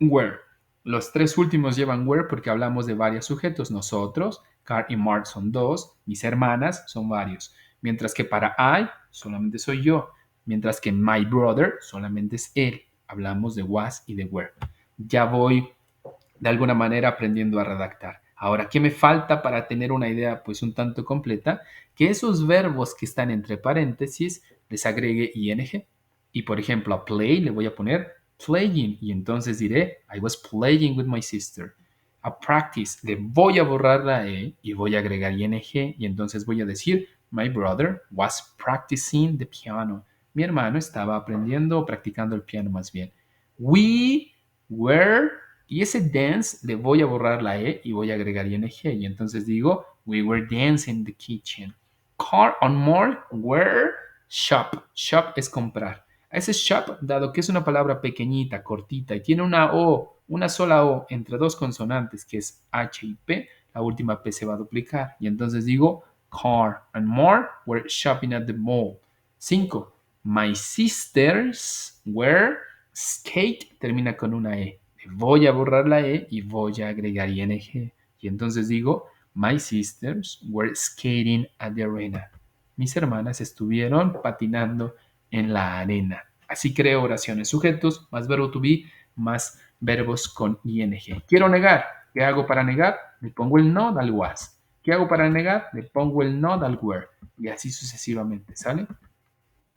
[SPEAKER 1] were. Los tres últimos llevan were porque hablamos de varios sujetos. Nosotros, Carl y Mark son dos, mis hermanas son varios. Mientras que para I solamente soy yo. Mientras que my brother solamente es él. Hablamos de was y de were. Ya voy de alguna manera aprendiendo a redactar. Ahora, ¿qué me falta para tener una idea pues un tanto completa? Que esos verbos que están entre paréntesis les agregue ing. Y por ejemplo, a play le voy a poner playing y entonces diré I was playing with my sister. A practice le voy a borrar la e y voy a agregar ing y entonces voy a decir my brother was practicing the piano. Mi hermano estaba aprendiendo o practicando el piano más bien. We were y ese dance le voy a borrar la e y voy a agregar ing y entonces digo we were dancing in the kitchen. Carl and Mark were shop. Shop es comprar. A ese shop, dado que es una palabra pequeñita, cortita y tiene una O, una sola O entre dos consonantes que es H y P, la última P se va a duplicar. Y entonces digo, Carl and Mark were shopping at the mall. 5. My sisters were skate, termina con una E. Voy a borrar la E y voy a agregar ing. Y entonces digo, my sisters were skating at the arena. Mis hermanas estuvieron patinando en la arena. Así creo oraciones. Sujetos, más verbo to be, más verbos con ing. Quiero negar. ¿Qué hago para negar? Le pongo el not al was. ¿Qué hago para negar? Le pongo el not al were. Y así sucesivamente, ¿sale?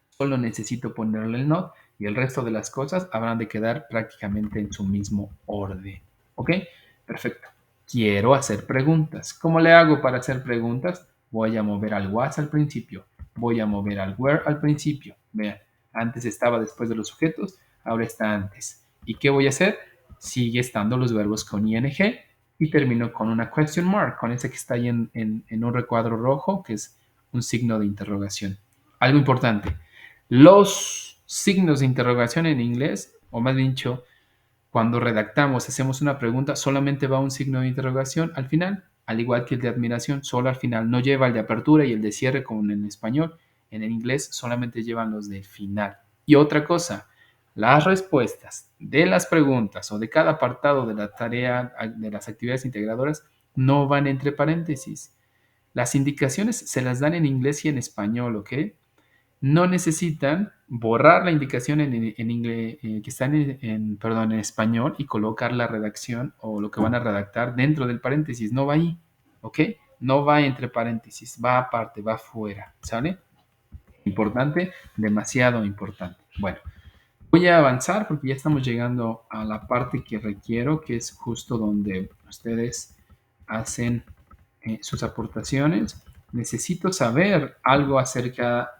[SPEAKER 1] Solo necesito ponerle el not y el resto de las cosas habrán de quedar prácticamente en su mismo orden. ¿Ok? Perfecto. Quiero hacer preguntas. ¿Cómo le hago para hacer preguntas? Voy a mover al was al principio. Voy a mover al where al principio. Vean, antes estaba después de los sujetos, ahora está antes. ¿Y qué voy a hacer? Sigue estando los verbos con ing y termino con una question mark, con ese que está ahí en un recuadro rojo, que es un signo de interrogación. Algo importante. Los signos de interrogación en inglés, o más dicho, cuando redactamos, hacemos una pregunta, solamente va un signo de interrogación al final, al igual que el de admiración, solo al final. No lleva el de apertura y el de cierre como en español. En el inglés solamente llevan los de final. Y otra cosa, las respuestas de las preguntas o de cada apartado de la tarea de las actividades integradoras no van entre paréntesis. Las indicaciones se las dan en inglés y en español, ¿ok? No necesitan borrar la indicación en inglés, que está perdón, en español y colocar la redacción o lo que van a redactar dentro del paréntesis. No va ahí, ¿ok? No va entre paréntesis, va aparte, va fuera, ¿sale? Importante, demasiado importante. Bueno, voy a avanzar porque ya estamos llegando a la parte que requiero, que es justo donde ustedes hacen sus aportaciones. Necesito saber algo acerca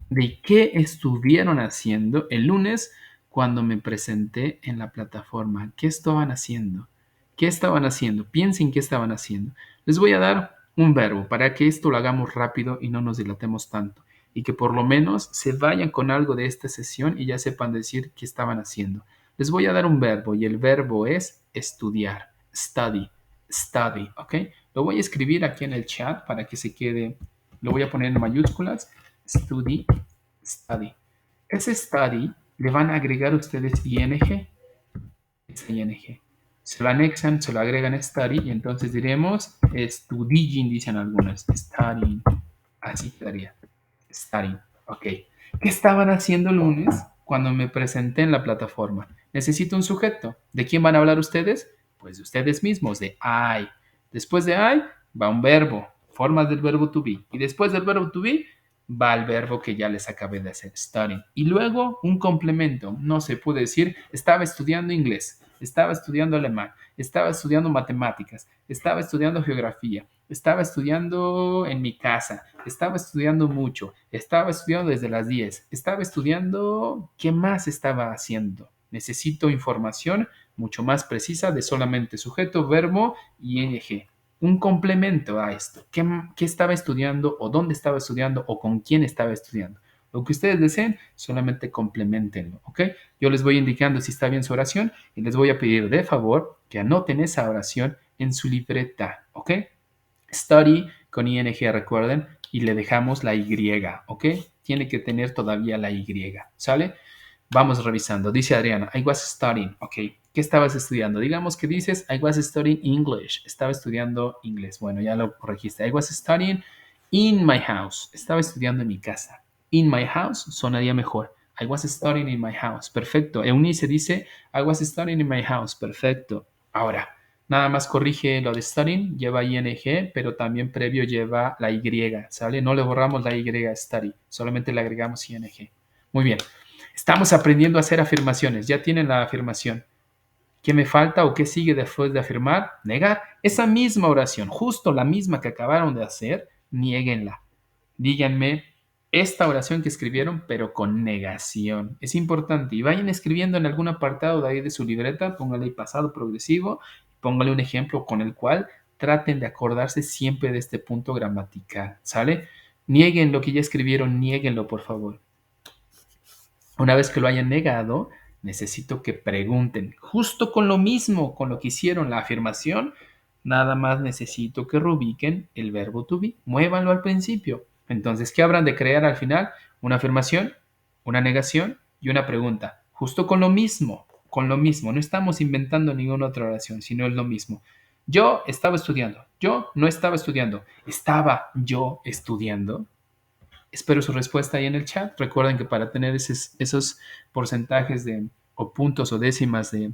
[SPEAKER 1] de qué estuvieron haciendo el lunes cuando me presenté en la plataforma. ¿Qué estaban haciendo? ¿Qué estaban haciendo? Piensen qué estaban haciendo. Les voy a dar un verbo para que esto lo hagamos rápido y no nos dilatemos tanto. Y que por lo menos se vayan con algo de esta sesión y ya sepan decir qué estaban haciendo. Les voy a dar un verbo y el verbo es estudiar. Study. Study, ¿ok? Lo voy a escribir aquí en el chat para que se quede. Lo voy a poner en mayúsculas. Study, study. Ese study le van a agregar ustedes ing, ing. Se lo anexan, se lo agregan study y entonces diremos studying, dicen algunos. Studying. Así quedaría. Studying. Ok. ¿Qué estaban haciendo el lunes cuando me presenté en la plataforma? Necesito un sujeto. ¿De quién van a hablar ustedes? Pues de ustedes mismos, de I. Después de I va un verbo, formas del verbo to be. Y después del verbo to be va el verbo que ya les acabé de hacer, studying. Y luego un complemento. No se puede decir, estaba estudiando inglés, estaba estudiando alemán, estaba estudiando matemáticas, estaba estudiando geografía, Estaba estudiando en mi casa, estaba estudiando mucho, estaba estudiando desde las 10, estaba estudiando, ¿qué más estaba haciendo? Necesito información mucho más precisa de solamente sujeto, verbo y ing. Un complemento a esto. ¿Qué estaba estudiando o dónde estaba estudiando o con quién estaba estudiando? Lo que ustedes deseen, solamente complementenlo, ¿ok? Yo les voy indicando si está bien su oración y les voy a pedir de favor que anoten esa oración en su libreta, ¿ok? Study con ing, recuerden, y le dejamos la y, ¿ok? Tiene que tener todavía la y, ¿sale? Vamos revisando. Dice Adriana, I was studying, ¿ok? ¿Qué estabas estudiando? Digamos que dices, I was studying English. Estaba estudiando inglés. Bueno, ya lo corregiste. I was studying in my house. Estaba estudiando en mi casa. In my house sonaría mejor. I was studying in my house. Perfecto. Eunice dice, I was studying in my house. Perfecto. Ahora, nada más corrige lo de studying, lleva ing, pero también previo lleva la y, ¿sale? No le borramos la y study, solamente le agregamos ing. Muy bien. Estamos aprendiendo a hacer afirmaciones. Ya tienen la afirmación. ¿Qué me falta o qué sigue después de afirmar? Negar. Esa misma oración, justo la misma que acabaron de hacer, niéguenla. Díganme esta oración que escribieron, pero con negación. Es importante. Y vayan escribiendo en algún apartado de ahí de su libreta, póngale pasado progresivo, póngale un ejemplo con el cual traten de acordarse siempre de este punto gramatical. ¿Sale? Nieguen lo que ya escribieron, niéguenlo, por favor. Una vez que lo hayan negado, necesito que pregunten, justo con lo mismo, con lo que hicieron la afirmación, nada más necesito que reubiquen el verbo to be, muévanlo al principio. Entonces, ¿qué habrán de crear al final? Una afirmación, una negación y una pregunta. Justo con lo mismo, con lo mismo. No estamos inventando ninguna otra oración, sino es lo mismo. Yo estaba estudiando. Yo no estaba estudiando. ¿Estaba yo estudiando? Espero su respuesta ahí en el chat. Recuerden que para tener esos porcentajes o puntos o décimas de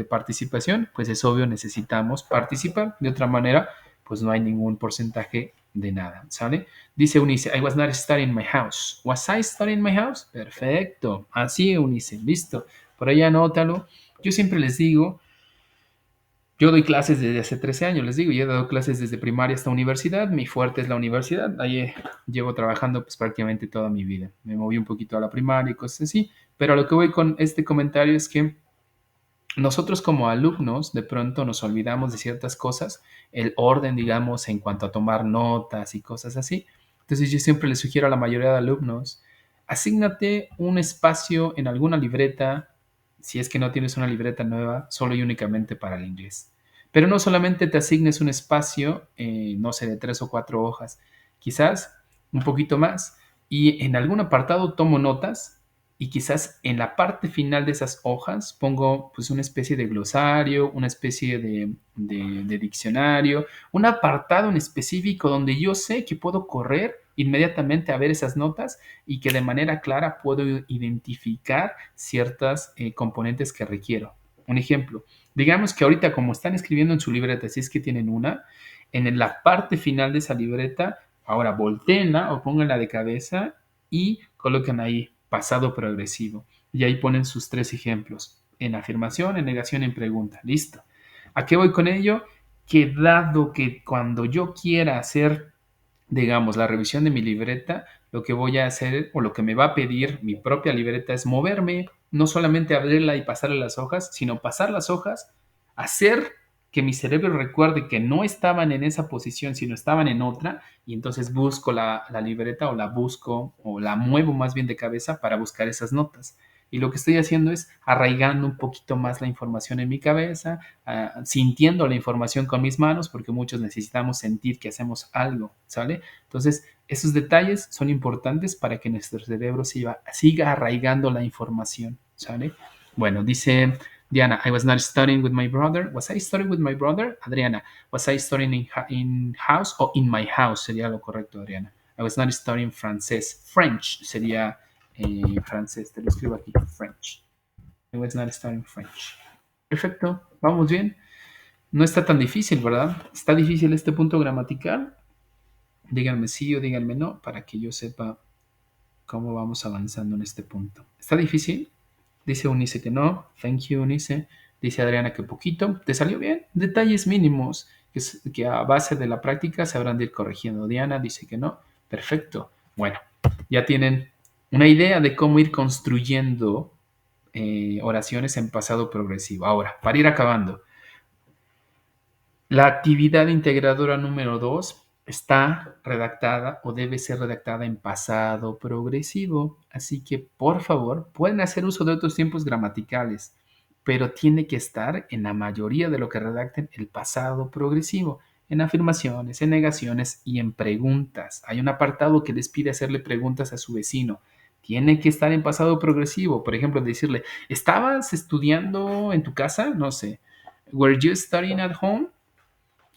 [SPEAKER 1] participación, pues es obvio, necesitamos participar. De otra manera, pues no hay ningún porcentaje de nada, ¿sale? Dice Unice, I was not studying my house. Was I studying my house? Perfecto. Así, Unice, listo. Por ahí anótalo. Yo siempre les digo, yo doy clases desde hace 13 años, les digo, y he dado clases desde primaria hasta universidad. Mi fuerte es la universidad. Ahí llevo trabajando pues prácticamente toda mi vida. Me moví un poquito a la primaria y cosas así. Pero a lo que voy con este comentario es que nosotros como alumnos de pronto nos olvidamos de ciertas cosas, el orden, digamos, en cuanto a tomar notas y cosas así. Entonces yo siempre les sugiero a la mayoría de alumnos, asígnate un espacio en alguna libreta, si es que no tienes una libreta nueva, solo y únicamente para el inglés. Pero no solamente te asignes un espacio, no sé, de 3 o 4 hojas, quizás un poquito más, y en algún apartado tomo notas y quizás en la parte final de esas hojas pongo pues una especie de glosario, una especie de diccionario, un apartado en específico donde yo sé que puedo correr inmediatamente a ver esas notas y que de manera clara puedo identificar ciertas componentes que requiero. Un ejemplo, digamos que ahorita como están escribiendo en su libreta, si es que tienen una, en la parte final de esa libreta, ahora volteenla o pónganla de cabeza y colocan ahí pasado progresivo. Y ahí ponen sus 3 ejemplos, en afirmación, en negación, en pregunta. Listo. ¿A qué voy con ello? Que dado que cuando yo quiera hacer, digamos, la revisión de mi libreta, lo que voy a hacer o lo que me va a pedir mi propia libreta es moverme, no solamente abrirla y pasarle las hojas, sino pasar las hojas, hacer que mi cerebro recuerde que no estaban en esa posición, sino estaban en otra, y entonces busco la libreta o la busco o la muevo más bien de cabeza para buscar esas notas. Y lo que estoy haciendo es arraigando un poquito más la información en mi cabeza, sintiendo la información con mis manos, porque muchos necesitamos sentir que hacemos algo, ¿sale? Entonces, esos detalles son importantes para que nuestro cerebro siga arraigando la información, ¿sale? Bueno, dice Diana, I was not studying with my brother. Was I studying with my brother? Adriana, was I studying in house o in my house? Sería lo correcto, Adriana. I was not studying francés. French sería francés. Te lo escribo aquí, French. I was not studying French. Perfecto, vamos bien. No está tan difícil, ¿verdad? ¿Está difícil este punto gramatical? Díganme sí o díganme no para que yo sepa cómo vamos avanzando en este punto. ¿Está difícil? Dice Unice que no. Thank you, Unice. Dice Adriana que poquito. ¿Te salió bien? Detalles mínimos que a base de la práctica se habrán de ir corrigiendo. Diana dice que no. Perfecto. Bueno, ya tienen una idea de cómo ir construyendo oraciones en pasado progresivo. Ahora, para ir acabando, la actividad integradora número 2 está redactada o debe ser redactada en pasado progresivo. Así que, por favor, pueden hacer uso de otros tiempos gramaticales, pero tiene que estar en la mayoría de lo que redacten el pasado progresivo, en afirmaciones, en negaciones y en preguntas. Hay un apartado que les pide hacerle preguntas a su vecino. Tiene que estar en pasado progresivo. Por ejemplo, decirle, ¿estabas estudiando en tu casa? No sé. ¿Were you studying at home?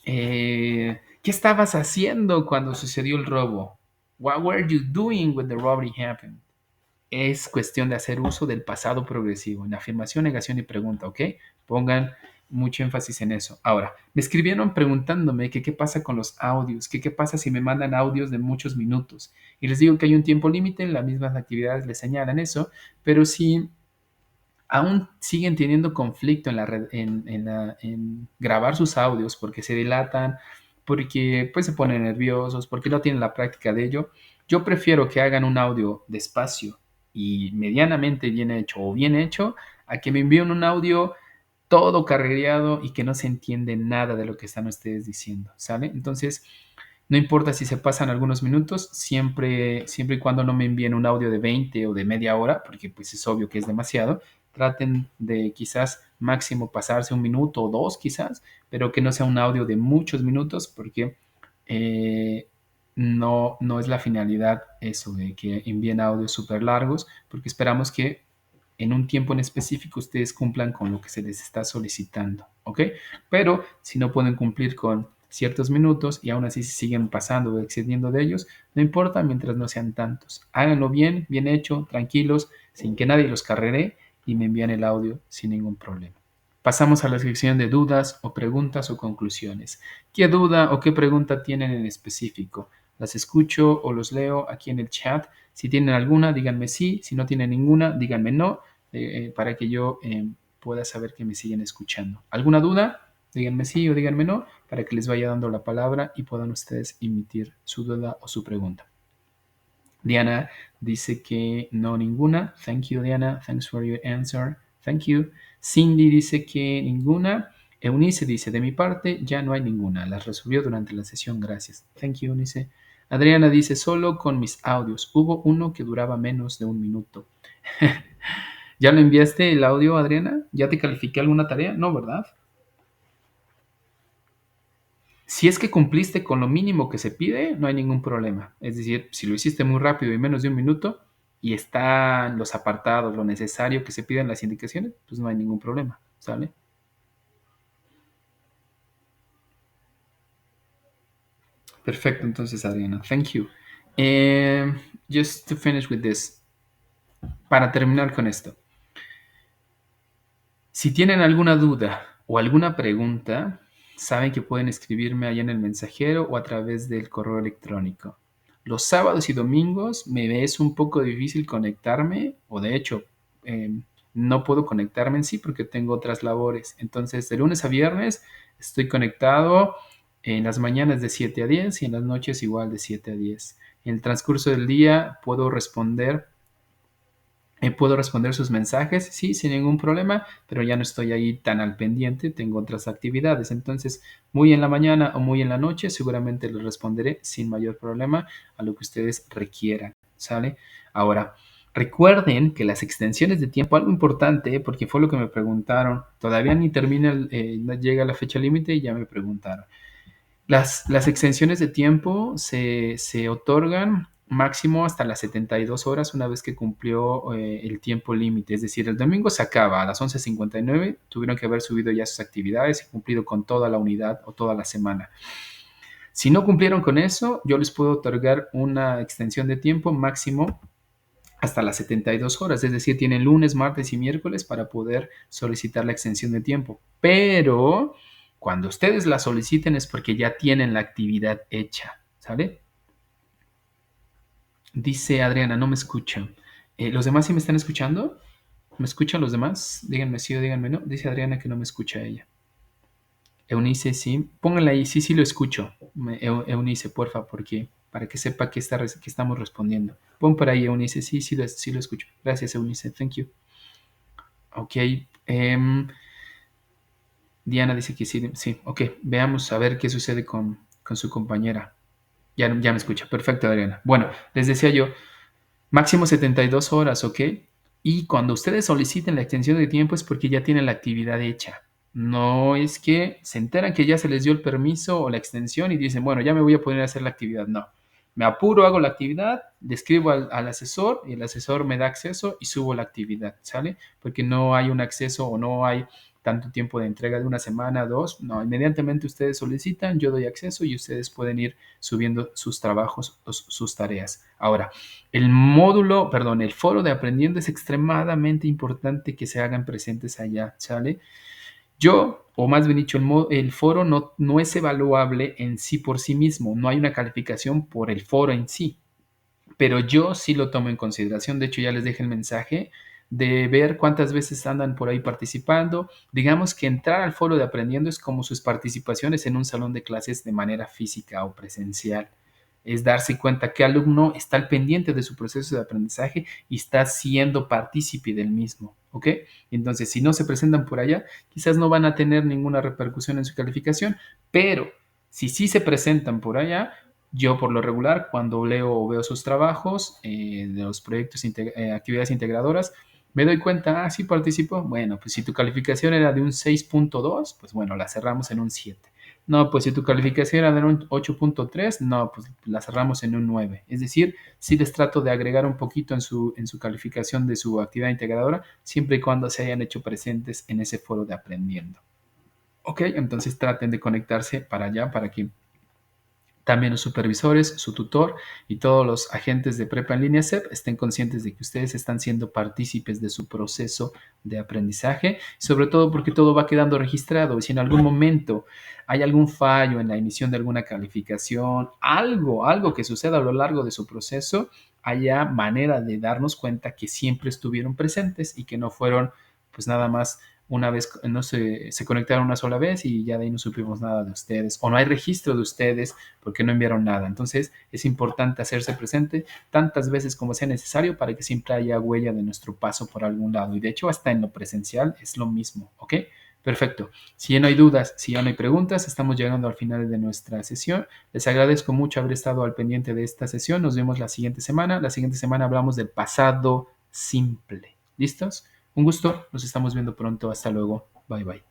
[SPEAKER 1] ¿Qué estabas haciendo cuando sucedió el robo? What were you doing when the robbery happened? Es cuestión de hacer uso del pasado progresivo, en afirmación, negación y pregunta, ¿ok? Pongan mucho énfasis en eso. Ahora, me escribieron preguntándome que qué pasa con los audios, que qué pasa si me mandan audios de muchos minutos. Y les digo que hay un tiempo límite, las mismas actividades les señalan eso, pero si aún siguen teniendo conflicto en grabar sus audios porque se dilatan, porque pues se ponen nerviosos, porque no tienen la práctica de ello, yo prefiero que hagan un audio despacio y medianamente bien hecho o bien hecho a que me envíen un audio todo carrereado y que no se entiende nada de lo que están ustedes diciendo, ¿sale? Entonces, no importa si se pasan algunos minutos, siempre y cuando no me envíen un audio de 20 o de media hora, porque pues es obvio que es demasiado, traten de quizás máximo pasarse un minuto o dos quizás, pero que no sea un audio de muchos minutos, porque no es la finalidad eso de que envíen audios súper largos, porque esperamos que en un tiempo en específico ustedes cumplan con lo que se les está solicitando, ¿ok? Pero si no pueden cumplir con ciertos minutos y aún así se siguen pasando o excediendo de ellos, no importa mientras no sean tantos. Háganlo bien, bien hecho, tranquilos, sin que nadie los carrere y me envían el audio sin ningún problema. Pasamos a la sección de dudas o preguntas o conclusiones. ¿Qué duda o qué pregunta tienen en específico? Las escucho o los leo aquí en el chat. Si tienen alguna, díganme sí. Si no tienen ninguna, díganme no, para que yo pueda saber que me siguen escuchando. ¿Alguna duda? Díganme sí o díganme no, para que les vaya dando la palabra y puedan ustedes emitir su duda o su pregunta. Diana dice que no ninguna. Thank you, Diana. Thanks for your answer. Thank you. Cindy dice que ninguna. Eunice dice, de mi parte ya no hay ninguna. Las resolvió durante la sesión. Gracias. Thank you, Eunice. Adriana dice, solo con mis audios. Hubo uno que duraba menos de un minuto. ¿Ya lo enviaste el audio, Adriana? ¿Ya te califiqué alguna tarea? No, ¿verdad? Si es que cumpliste con lo mínimo que se pide, no hay ningún problema. Es decir, si lo hiciste muy rápido y menos de un minuto y están los apartados, lo necesario que se piden las indicaciones, pues no hay ningún problema, ¿sale? Perfecto, entonces Adriana, thank you. Just to finish with this, para terminar con esto, si tienen alguna duda o alguna pregunta, saben que pueden escribirme ahí en el mensajero o a través del correo electrónico. Los sábados y domingos me es un poco difícil conectarme, o de hecho, eh, no puedo conectarme en sí porque tengo otras labores. Entonces, de lunes a viernes estoy conectado en las mañanas de 7 a 10 y en las noches igual de 7 a 10. En el transcurso del día puedo responder sus mensajes, sí, sin ningún problema, pero ya no estoy ahí tan al pendiente, tengo otras actividades. Entonces, muy en la mañana o muy en la noche, seguramente les responderé sin mayor problema a lo que ustedes requieran, ¿sale? Ahora, recuerden que las extensiones de tiempo, algo importante, porque fue lo que me preguntaron, todavía ni termina, no llega la fecha límite y ya me preguntaron. Las extensiones de tiempo se otorgan máximo hasta las 72 horas una vez que cumplió el tiempo límite. Es decir, el domingo se acaba a las 11:59, tuvieron que haber subido ya sus actividades y cumplido con toda la unidad o toda la semana. Si no cumplieron con eso, yo les puedo otorgar una extensión de tiempo máximo hasta las 72 horas, es decir, tienen lunes, martes y miércoles para poder solicitar la extensión de tiempo. Pero cuando ustedes la soliciten es porque ya tienen la actividad hecha, ¿sale? Dice Adriana, no me escuchan. ¿Los demás sí me están escuchando? ¿Me escuchan los demás? Díganme sí o díganme no. Dice Adriana que no me escucha ella. Eunice, sí. Pónganla ahí, sí, sí lo escucho. Eunice, porfa, porque para que sepa que estamos respondiendo. Pon por ahí, Eunice, sí, sí lo escucho. Gracias, Eunice, thank you. Ok. Diana dice que sí, sí, ok. Veamos a ver qué sucede con su compañera. Ya me escucha. Perfecto, Adriana. Bueno, les decía yo, máximo 72 horas, ¿ok? Y cuando ustedes soliciten la extensión de tiempo es porque ya tienen la actividad hecha. No es que se enteran que ya se les dio el permiso o la extensión y dicen, bueno, ya me voy a poner a hacer la actividad. No. Me apuro, hago la actividad, le escribo al asesor y el asesor me da acceso y subo la actividad, ¿sale? Porque no hay un acceso o no hay tanto tiempo de entrega de una semana, dos. No, inmediatamente ustedes solicitan, yo doy acceso y ustedes pueden ir subiendo sus trabajos o sus tareas. Ahora, el foro de aprendiendo es extremadamente importante que se hagan presentes allá, ¿sale? Yo, o más bien dicho, el foro no es evaluable en sí por sí mismo, no hay una calificación por el foro en sí, pero yo sí lo tomo en consideración. De hecho, ya les dejé el mensaje de ver cuántas veces andan por ahí participando. Digamos que entrar al foro de aprendiendo es como sus participaciones en un salón de clases de manera física o presencial. Es darse cuenta que alumno está al pendiente de su proceso de aprendizaje y está siendo partícipe del mismo, ¿ok? Entonces, si no se presentan por allá, quizás no van a tener ninguna repercusión en su calificación, pero si sí se presentan por allá, yo por lo regular, cuando leo o veo sus trabajos de los proyectos, actividades integradoras, me doy cuenta, sí participó. Bueno, pues si tu calificación era de un 6.2, pues bueno, la cerramos en un 7. No, pues si tu calificación era de un 8.3, no, pues la cerramos en un 9. Es decir, sí les trato de agregar un poquito en su calificación de su actividad integradora, siempre y cuando se hayan hecho presentes en ese foro de aprendiendo. Ok, entonces traten de conectarse para allá, para que también los supervisores, su tutor y todos los agentes de prepa en línea CEP estén conscientes de que ustedes están siendo partícipes de su proceso de aprendizaje, sobre todo porque todo va quedando registrado. Y si en algún momento hay algún fallo en la emisión de alguna calificación, algo que suceda a lo largo de su proceso, haya manera de darnos cuenta que siempre estuvieron presentes y que no fueron pues nada más una vez, no se conectaron una sola vez y ya de ahí no supimos nada de ustedes, o no hay registro de ustedes porque no enviaron nada. Entonces es importante hacerse presente tantas veces como sea necesario para que siempre haya huella de nuestro paso por algún lado. Y de hecho hasta en lo presencial es lo mismo, ¿ok? Perfecto. Si ya no hay dudas, si ya no hay preguntas, estamos llegando al final de nuestra sesión. Les agradezco mucho haber estado al pendiente de esta sesión. Nos vemos la siguiente semana. La siguiente semana hablamos del pasado simple. ¿Listos? Un gusto. Nos estamos viendo pronto. Hasta luego. Bye bye.